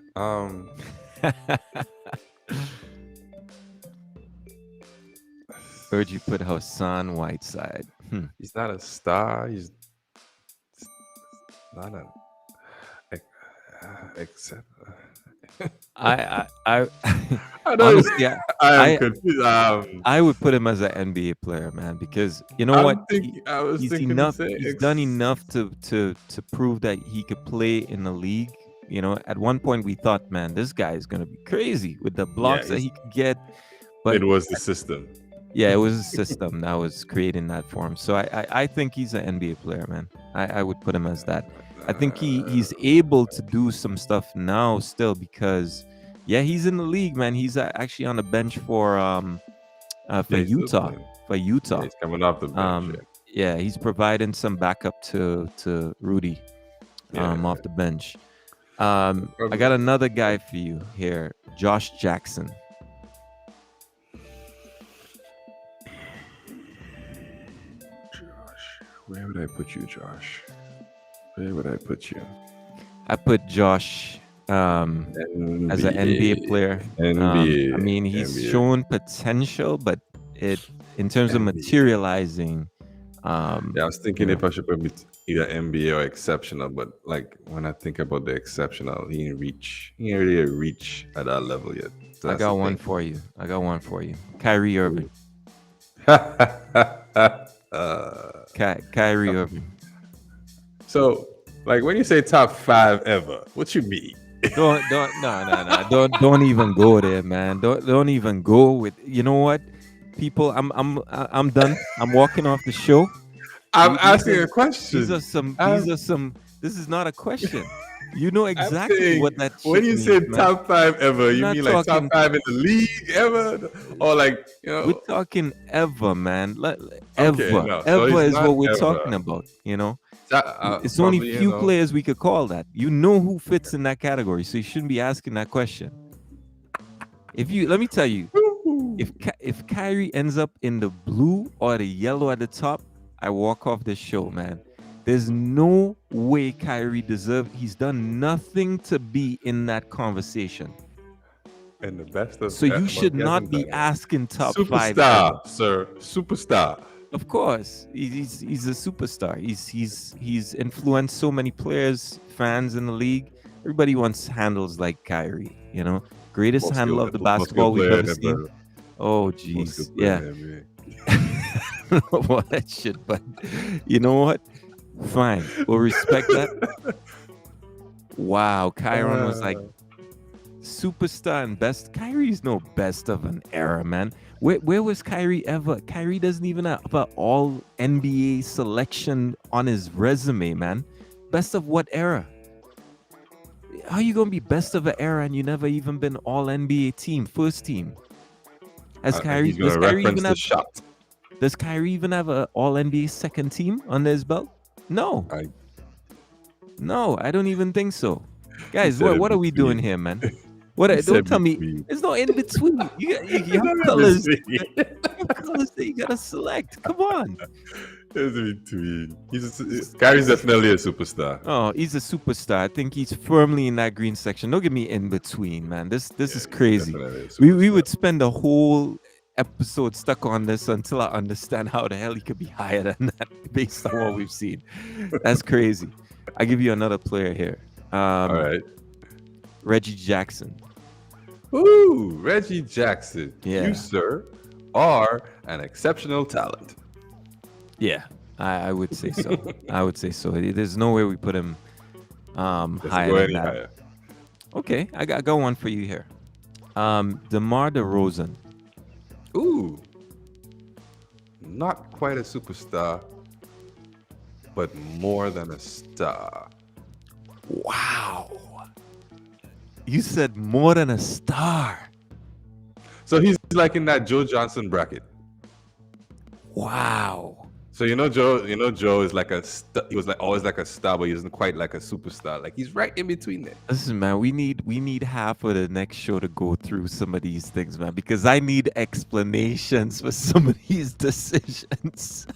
Where'd you put Hassan Whiteside? He's not a star. He's not an except. I honestly, I am confused. I would put him as an NBA player, man, because you know what? He's done enough to prove that he could play in the league. You know, at one point we thought, man, this guy is gonna be crazy with the blocks that he could get. But it was the system. Yeah, it was a system that was creating that for him. So I think he's an NBA player, man. I would put him as that. I think he's able to do some stuff now still because, yeah, he's in the league, man. He's actually on the bench for Utah. For Utah, he's coming off the bench. Yeah, he's providing some backup to Rudy Yeah. off the bench. I Probably. got another guy for you here, Josh Jackson. Josh. Where would I put you, Josh? Where would I put you? I put Josh as an NBA player. I mean, he's shown potential, but it in terms of materializing. Yeah, I was thinking if I should put either NBA or exceptional, but like when I think about the exceptional, he ain't really reach at that level yet. So I got one for you. Kyrie Irving. Kyrie Irving. So, like when you say top 5 ever, what you mean? Don't even go there, man. Don't even go with. You know what, people? I'm done. I'm walking off the show. I'm asking a question. These are some. This is not a question. You know exactly what that. When you means, say man. top 5 ever, you mean like talking, top 5 in the league ever, or like We're talking ever, man. Ever so is what we're ever. talking about. You know, it's only few players we could call that. You know who fits in that category, so you shouldn't be asking that question. Let me tell you, if Kyrie ends up in the blue or the yellow at the top, I walk off this show, man. There's no way Kyrie deserves. He's done nothing to be in that conversation. And the best of so you should not be asking top superstar, 5 ever. Sir. Superstar. Of course, he's a superstar. He's influenced so many players, fans in the league. Everybody wants handles like Kyrie. You know, greatest handle of the basketball we've ever seen. Oh, jeez, yeah. Well, that shit, but you know what? Fine, we'll respect that. Wow, Kyron was like superstar and best. Kyrie's no best of an era, man. Where was Kyrie ever? Kyrie doesn't even have an all NBA selection on his resume, man. Best of what era? How you gonna be best of an era and you never even been all NBA team, first team? Does Kyrie even have an all NBA second team under his belt? No. No, I don't even think so. Guys, what are we doing here, man? Don't tell me it's not in between. You have colors. You have colors that you gotta select. Come on. It's in between. Kyrie's definitely a superstar. Oh, he's a superstar. I think he's firmly in that green section. Don't get me in between, man. This is crazy. We would spend a whole episode stuck on this until I understand how the hell he could be higher than that based on what we've seen. That's crazy. I'll give you another player here. All right. Reggie Jackson. Ooh, Reggie Jackson. Yeah. You, sir, are an exceptional talent. Yeah, I would say so. I would say so. There's no way we put him higher than that. Higher. Okay, I got one for you here. DeMar DeRozan. Ooh. Not quite a superstar, but more than a star. Wow. You said more than a star. So he's like in that Joe Johnson bracket. Wow. So Joe is like he was like always like a star, but he isn't quite like a superstar. Like he's right in between there. Listen, man, we need half of the next show to go through some of these things, man, because I need explanations for some of these decisions.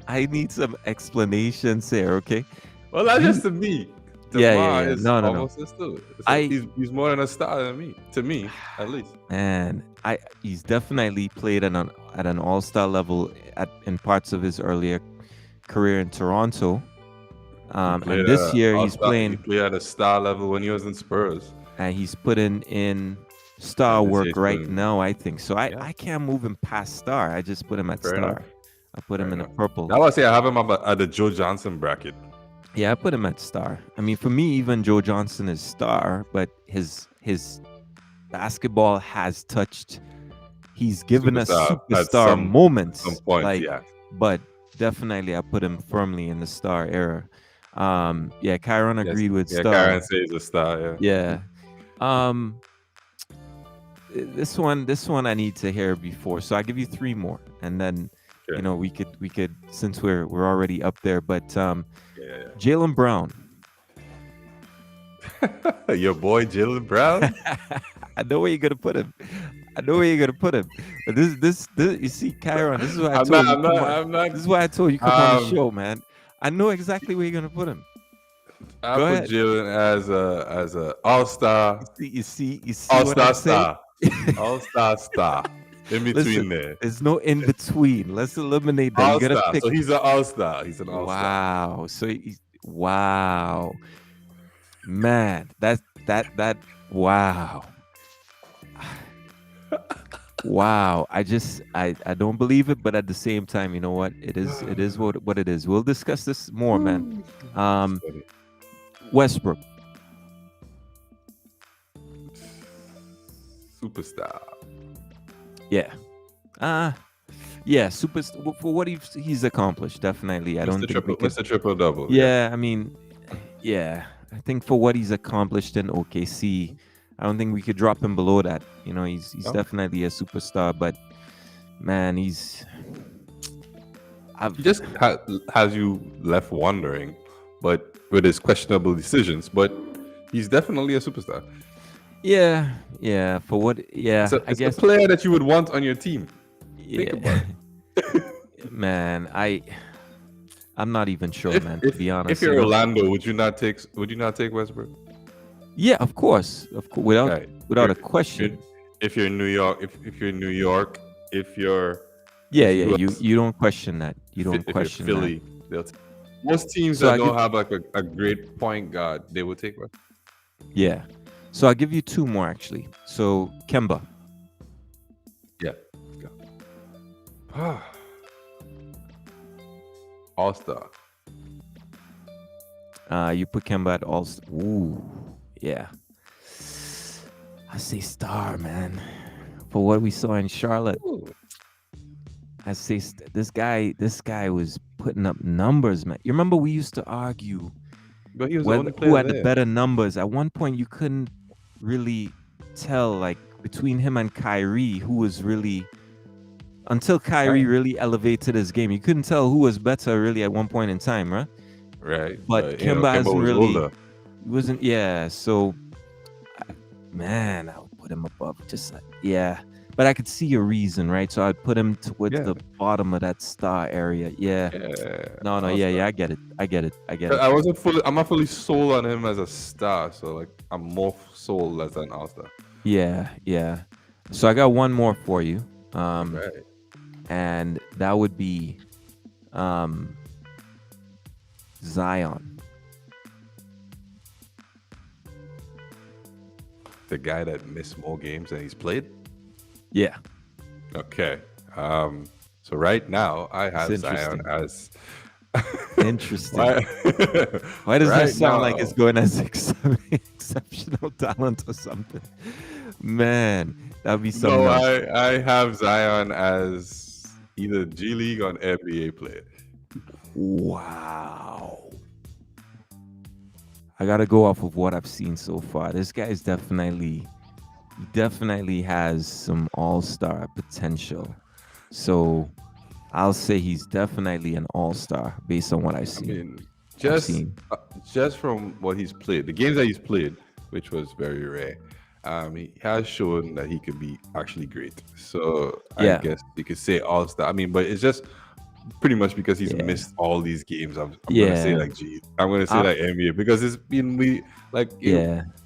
I need some explanations here, okay? Well, that's just to me. Yeah. No. He's more than a star than me. To me, at least. And he's definitely played at an all-star level in parts of his earlier career in Toronto. And this year he's playing. He played at a star level when he was in Spurs. And he's putting in star work right now, I think. So I can't move him past star. I just put him at star. Enough. I put him in a purple. I would say I have him at the Joe Johnson bracket. Yeah, I put him at star. I mean, for me, even Joe Johnson is star, but his basketball has touched. He's given us superstar moments. Some point, But definitely, I put him firmly in the star era. Kyron agreed with star. Kyron says a star. Yeah. This one I need to hear before, so I'll give you 3 more, and then You know, we could since we're already up there. But Yeah, Jaylen Brown. yeah. Your boy Jaylen Brown. I know where you're gonna put him. I know where you're gonna put him. But this you see, Kyron, this is why I I'm not. told you I'm come not. on. I'm not. This is why I told you come on the Um, show, man. I know exactly where you're gonna put him. I Go put ahead. Jalen as a all star, You see all what I'm star saying? star, all star in Listen, between there. there's no in between. Let's eliminate that. You All gotta star. pick. So he's an all star. He's an all star. Wow. Wow, man. That. Wow. Wow. I don't believe it, but at the same time, you know what? It is what it is. We'll discuss this more, man. Westbrook. Superstar. Yeah. Yeah, super for what he's accomplished, definitely. I don't think we could. Mr. Triple Double. Yeah, I mean, yeah, I think for what he's accomplished in OKC, I don't think we could drop him below that. You know, he's No. definitely a superstar, but man, He just has you left wondering, but with his questionable decisions. But he's definitely a superstar. yeah, for what? Yeah, It's I guess. a player that you would want on your team. Think Yeah, about it. man, I'm not even sure, man. To be honest, If you're Orlando, would you not take Westbrook? Yeah, of course, without Right. without a If question. if you're in New York, if you're in New York, if you're Yeah, who you else? you don't question that. You don't If you're question that. Philly, most teams So that I don't give have like a great point guard, they will take Westbrook. Yeah. So I'll give you two more actually. So Kemba. Yeah. Go. All star. You put Kemba at all. Ooh, yeah. I say star, man. For what we saw in Charlotte, I say this guy was putting up numbers, man. You remember we used to argue But he was the only who player had the there. better numbers. At one point, you couldn't really tell, like between him and Kyrie, who was really until Kyrie really elevated his game. You couldn't tell who was better really at one point in time, right? Right. But you know, Kemba hasn't was really older. wasn't yeah. So man, I would put him above. Just like, yeah. But I could see a reason, right? So I'd put him towards the bottom of that star area. Yeah. No, yeah. I get it. I'm not fully sold on him as a star, so like I'm more sold as an all-star. Yeah. So I got one more for you. Right. And that would be Zion. The guy that missed more games than he's played? Yeah. Okay. So right now I have Zion as interesting. Why does right that sound now, like it's going as exceptional talent or something? Man, that'd be something. No, else. I have Zion as either G League or an NBA player. Wow. I gotta go off of what I've seen so far. This guy is definitely has some all-star potential. So I'll say he's definitely an all-star based on what I've seen. I mean, just from what he's played, the games that he's played, which was very rare, he has shown that he could be actually great. So I guess you could say all-star. I mean, but it's just pretty much because he's missed all these games. I'm gonna say like I'm gonna say like NBA because it's been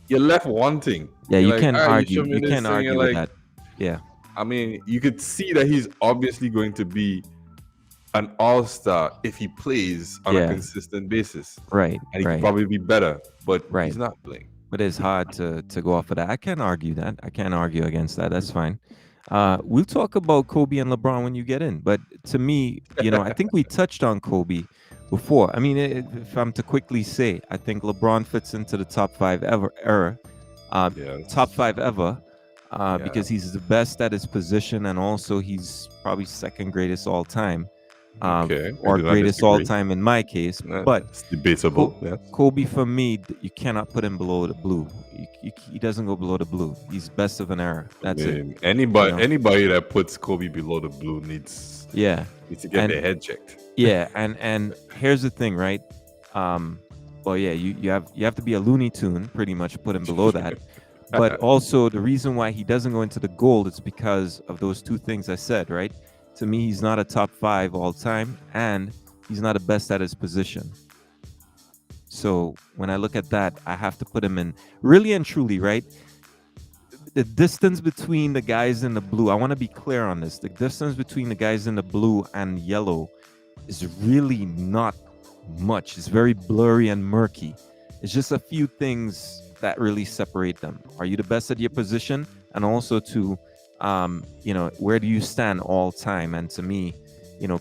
you're left wanting. Yeah, you're you can't argue. You can't argue with that. Yeah. I mean, you could see that he's obviously going to be an all-star if he plays on a consistent basis. Right. And he could probably be better, but he's not playing. But it's hard to go off of that. I can't argue that. I can't argue against that. That's fine. We'll talk about Kobe and LeBron when you get in. But to me, I think we touched on Kobe before. I mean, if I'm to quickly say, I think LeBron fits into the top 5 ever. Top 5 ever. Because he's the best at his position, and also he's probably second greatest all time. Okay, I or do not greatest all disagree. time in my case. But It's debatable. Yes. Kobe for me, you cannot put him below the blue. He doesn't go below the blue. He's best of an era. I That's it. mean, You anybody know. anybody that puts Kobe below the blue Yeah. needs to get And their head checked. yeah, and here's the thing, right? Um, well, yeah, you have to be a Looney Tune pretty much to put him below that. But also the reason why he doesn't go into the gold is because of those two things I said, right? To me, he's not a top 5 all time, and he's not the best at his position. So when I look at that, I have to put him in really and truly, right? The distance between the guys in the blue, I want to be clear on this. The distance between the guys in the blue and yellow is really not much. It's very blurry and murky. It's just a few things that really separate them. Are you the best at your position? And also to, where do you stand all time? And to me,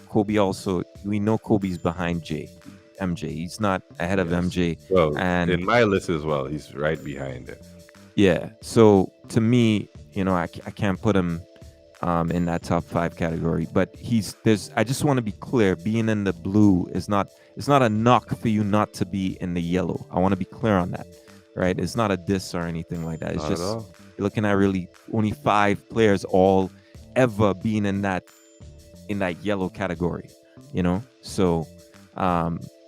Kobe also, we know Kobe's behind MJ. He's not ahead of MJ. Well, And in my list as well, he's right behind it. yeah. So to me, I can't put him in that top 5 category, but I just want to be clear, being in the blue it's not a knock for you not to be in the yellow. I want to be clear on that, right? It's not a diss or anything like that. It's Not just at all. you're looking at really only 5 players all ever being in that yellow category, so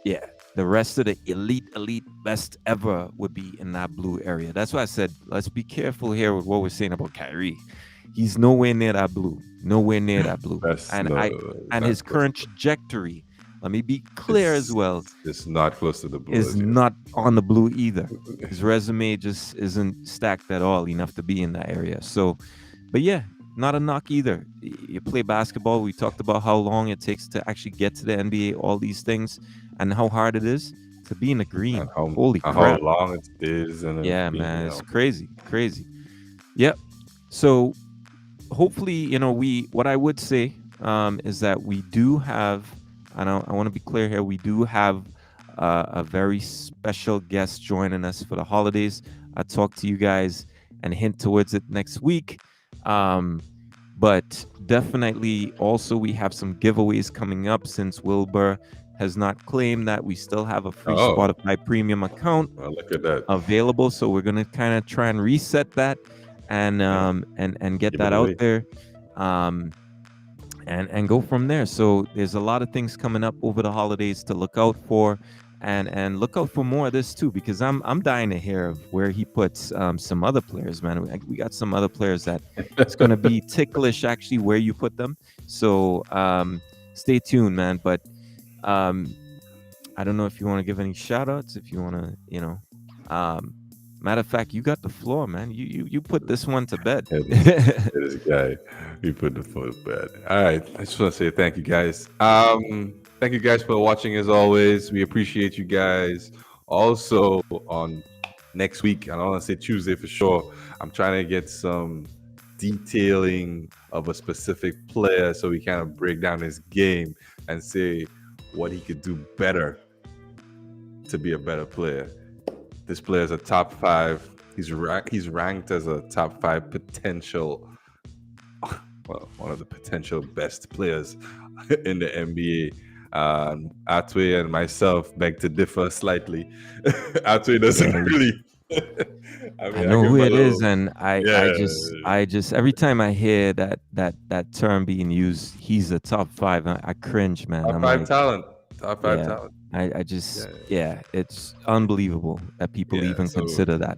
yeah, the rest of the elite best ever would be in that blue area. That's why I said let's be careful here with what we're saying about Kyrie. He's nowhere near that blue. Nowhere near that blue. That's And no, his not close. current trajectory, let me be clear as well, It's not close to the blue. is not on the blue either. His resume just isn't stacked at all enough to be in that area. So, but yeah, not a knock either. You play basketball. We talked about how long it takes to actually get to the NBA, all these things, and how hard it is to be in the green. Holy how crap. long it is. And Yeah, man, it's crazy. Yep. So hopefully, what I would say is that we do have, I want to be clear here, we do have a very special guest joining us for the holidays. I'll talk to you guys and hint towards it next week. But definitely also we have some giveaways coming up, since Wilbur has not claimed that we still have a free Spotify premium account look at that available. So we're going to kind of try and reset that and get that out there, and go from there. So there's a lot of things coming up over the holidays to look out for, and look out for more of this too, because I'm dying to hear of where he puts some other players, man. We got some other players that it's going to be ticklish actually where you put them. So stay tuned, man. But I don't know if you want to give any shout outs, if you want to, matter of fact, you got the floor, man. You put this one to bed. This guy, you put the foot to bed. All right, I just want to say thank you, guys. Thank you guys for watching. As always, we appreciate you guys. Also, on next week, I don't want to say Tuesday for sure, I'm trying to get some detailing of a specific player, so we kind of break down his game and say what he could do better to be a better player. This player is a top 5. He's ranked as a top 5 potential, well, one of the potential best players in the NBA. Atwe and myself beg to differ slightly. Atwe doesn't really. I know who it is, and I just every time I hear that term being used, he's a top 5. I cringe, man. Top 5 talent. Top 5 talent. I just it's unbelievable that people even consider that.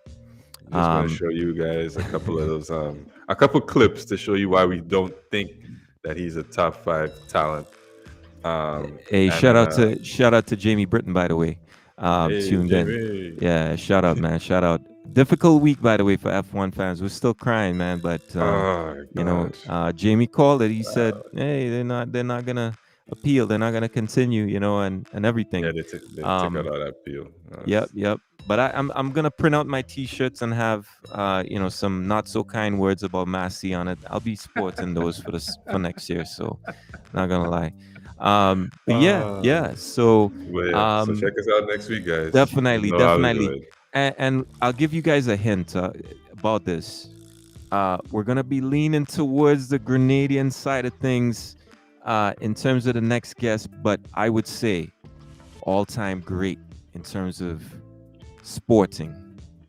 I'm just going to show you guys a couple of those a couple clips to show you why we don't think that he's a top 5 talent. Hey, shout out to Jamie Britton, by the way. Tuned Jamie. in. Yeah, shout out, man. Shout out. Difficult week, by the way, for F1 fans. We're still crying, man. But Jamie called it. He said, "Hey, they're not gonna appeal. They're not gonna continue, and everything." Yeah, they took out that appeal. Yep. But I'm gonna print out my T-shirts and have some not so kind words about Massey on it. I'll be sporting those for next year. So not gonna lie. But yeah. So so check us out next week, guys. Definitely. And I'll give you guys a hint about this. We're gonna be leaning towards the Grenadian side of things in terms of the next guest, but I would say all-time great in terms of sporting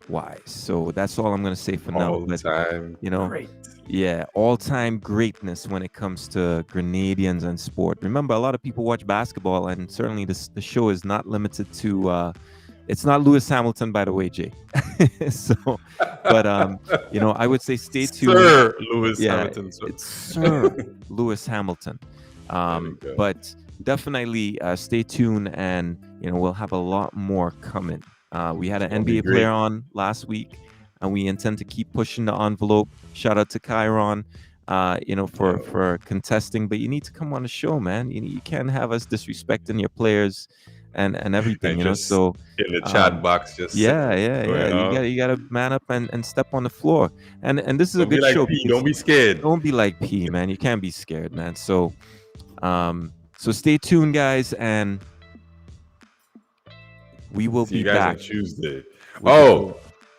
wise. So that's all I'm gonna say for now. All But time you know, great. yeah, all-time greatness when it comes to Grenadians and sport. Remember, a lot of people watch basketball, and certainly the show is not limited to. It's not Lewis Hamilton, by the way, Jay. So, but I would say stay tuned. Sir Lewis Yeah, Hamilton. So. it's Sir Lewis Hamilton. There we go. But definitely stay tuned, and we'll have a lot more coming. We had an NBA player on last week, and we intend to keep pushing the envelope. Shout out to Chiron, for contesting. But you need to come on the show, man. You can't have us disrespecting your players and everything, So in the chat box, just yeah. You gotta man up and step on the floor. And this is a good show. Don't be scared. Don't be like P, man. You can't be scared, man. So stay tuned, guys, and we will be back on Tuesday.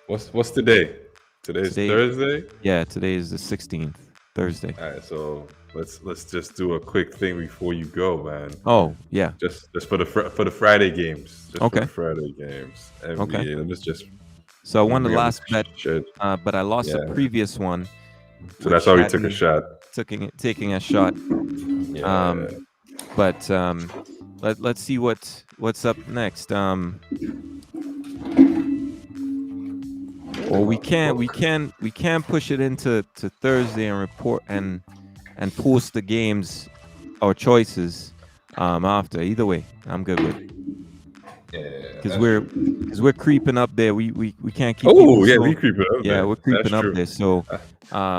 What's today? Today's Thursday? Yeah, today is the 16th, Thursday. All right, so let's just do a quick thing before you go, man. Oh, yeah. Just for the Friday games. Okay. For the Friday games. NBA. Okay. Let's just. So I won the last bet, but I lost the previous one. So that's why we took a shot. Taking a shot. Yeah. But let's see what's up next. Or we can push it into Thursday and report and post the games or choices after. Either way, I'm good with it. Yeah, because we're creeping up there. We can't keep. Oh yeah, we creeping up. Yeah, there. we're creeping That's up true. there. So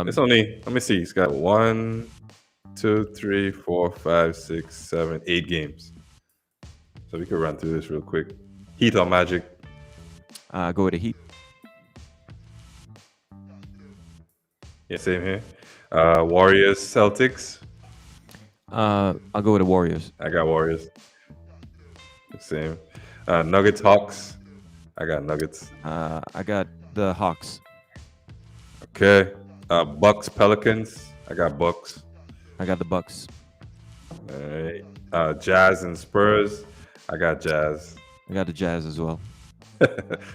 it's only. Let me see. It's got 1, 2, 3, 4, 5, 6, 7, 8 games. So we could run through this real quick. Heat or Magic? Go with the Heat. Yeah, same here. Warriors, Celtics. I'll go with the Warriors. I got Warriors. Same. Nuggets, Hawks. I got Nuggets. I got the Hawks. Okay. Bucks, Pelicans. I got Bucks. I got the Bucks. All right. Jazz and Spurs. I got Jazz. I got the Jazz as well.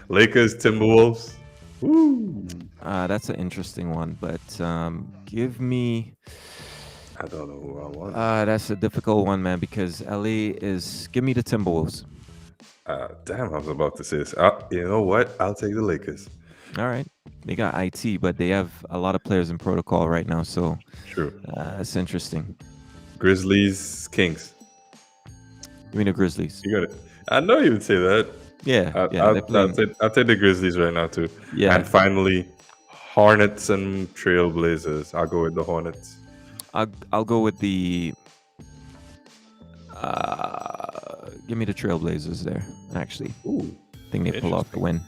Lakers, Timberwolves. Woo. That's an interesting one, but give me. I don't know who I want. That's a difficult one, man, because LA is. Give me the Timberwolves. Damn, I was about to say this. You know what? I'll take the Lakers. All right. They got IT, but they have a lot of players in protocol right now, so true. That's interesting. Grizzlies, Kings. You mean the Grizzlies? You got it. I know you would say that. Yeah. I'll take the Grizzlies right now too. Yeah. And finally, Hornets and Trailblazers. I'll go with the Hornets. I'll go with the. Give me the Trailblazers there. Actually, I think they pull off the win.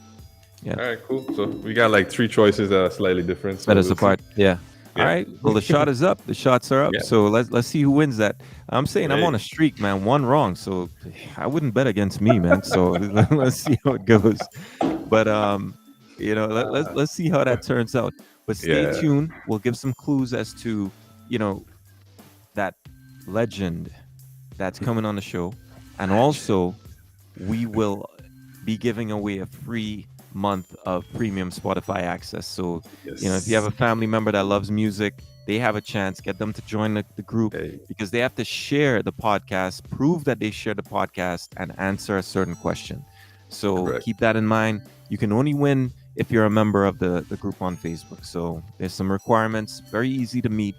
Yeah. All right, cool. So we got like 3 choices that are slightly different. So Set us apart. Yeah. All right. Well, the shot is up. The shots are up. Yeah. So let's see who wins that. I'm saying I'm on a streak, man. 1 wrong. So I wouldn't bet against me, man. So let's see how it goes. But let's see how that turns out. But stay tuned. We'll give some clues as to that legend that's coming on the show, and also we will be giving away a free month of premium Spotify access. So if you have a family member that loves music, they have a chance. Get them to join the group, because they have to share the podcast, prove that they share the podcast, and answer a certain question. So keep that in mind. You can only win if you're a member of the group on Facebook. So there's some requirements, very easy to meet,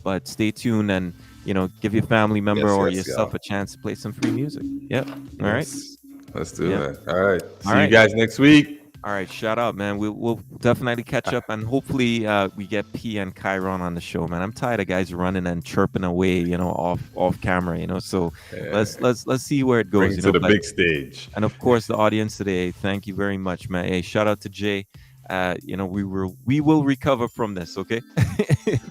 but stay tuned and give your family member or yourself a chance to play some free music. Yep. All right. Let's do that. All right. See you guys next week. All right. Shout out, man. We'll definitely catch up, and hopefully we get P and Chiron on the show, man. I'm tired of guys running and chirping away, off camera, So let's see where it goes. Bring to the big stage. And of course, the audience today. Thank you very much, man. Hey, shout out to Jay. We will recover from this, okay?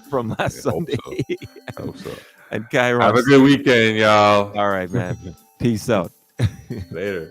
From last Sunday. I hope so. And Chiron. Have a good weekend, y'all. All right, man. Peace out. Later.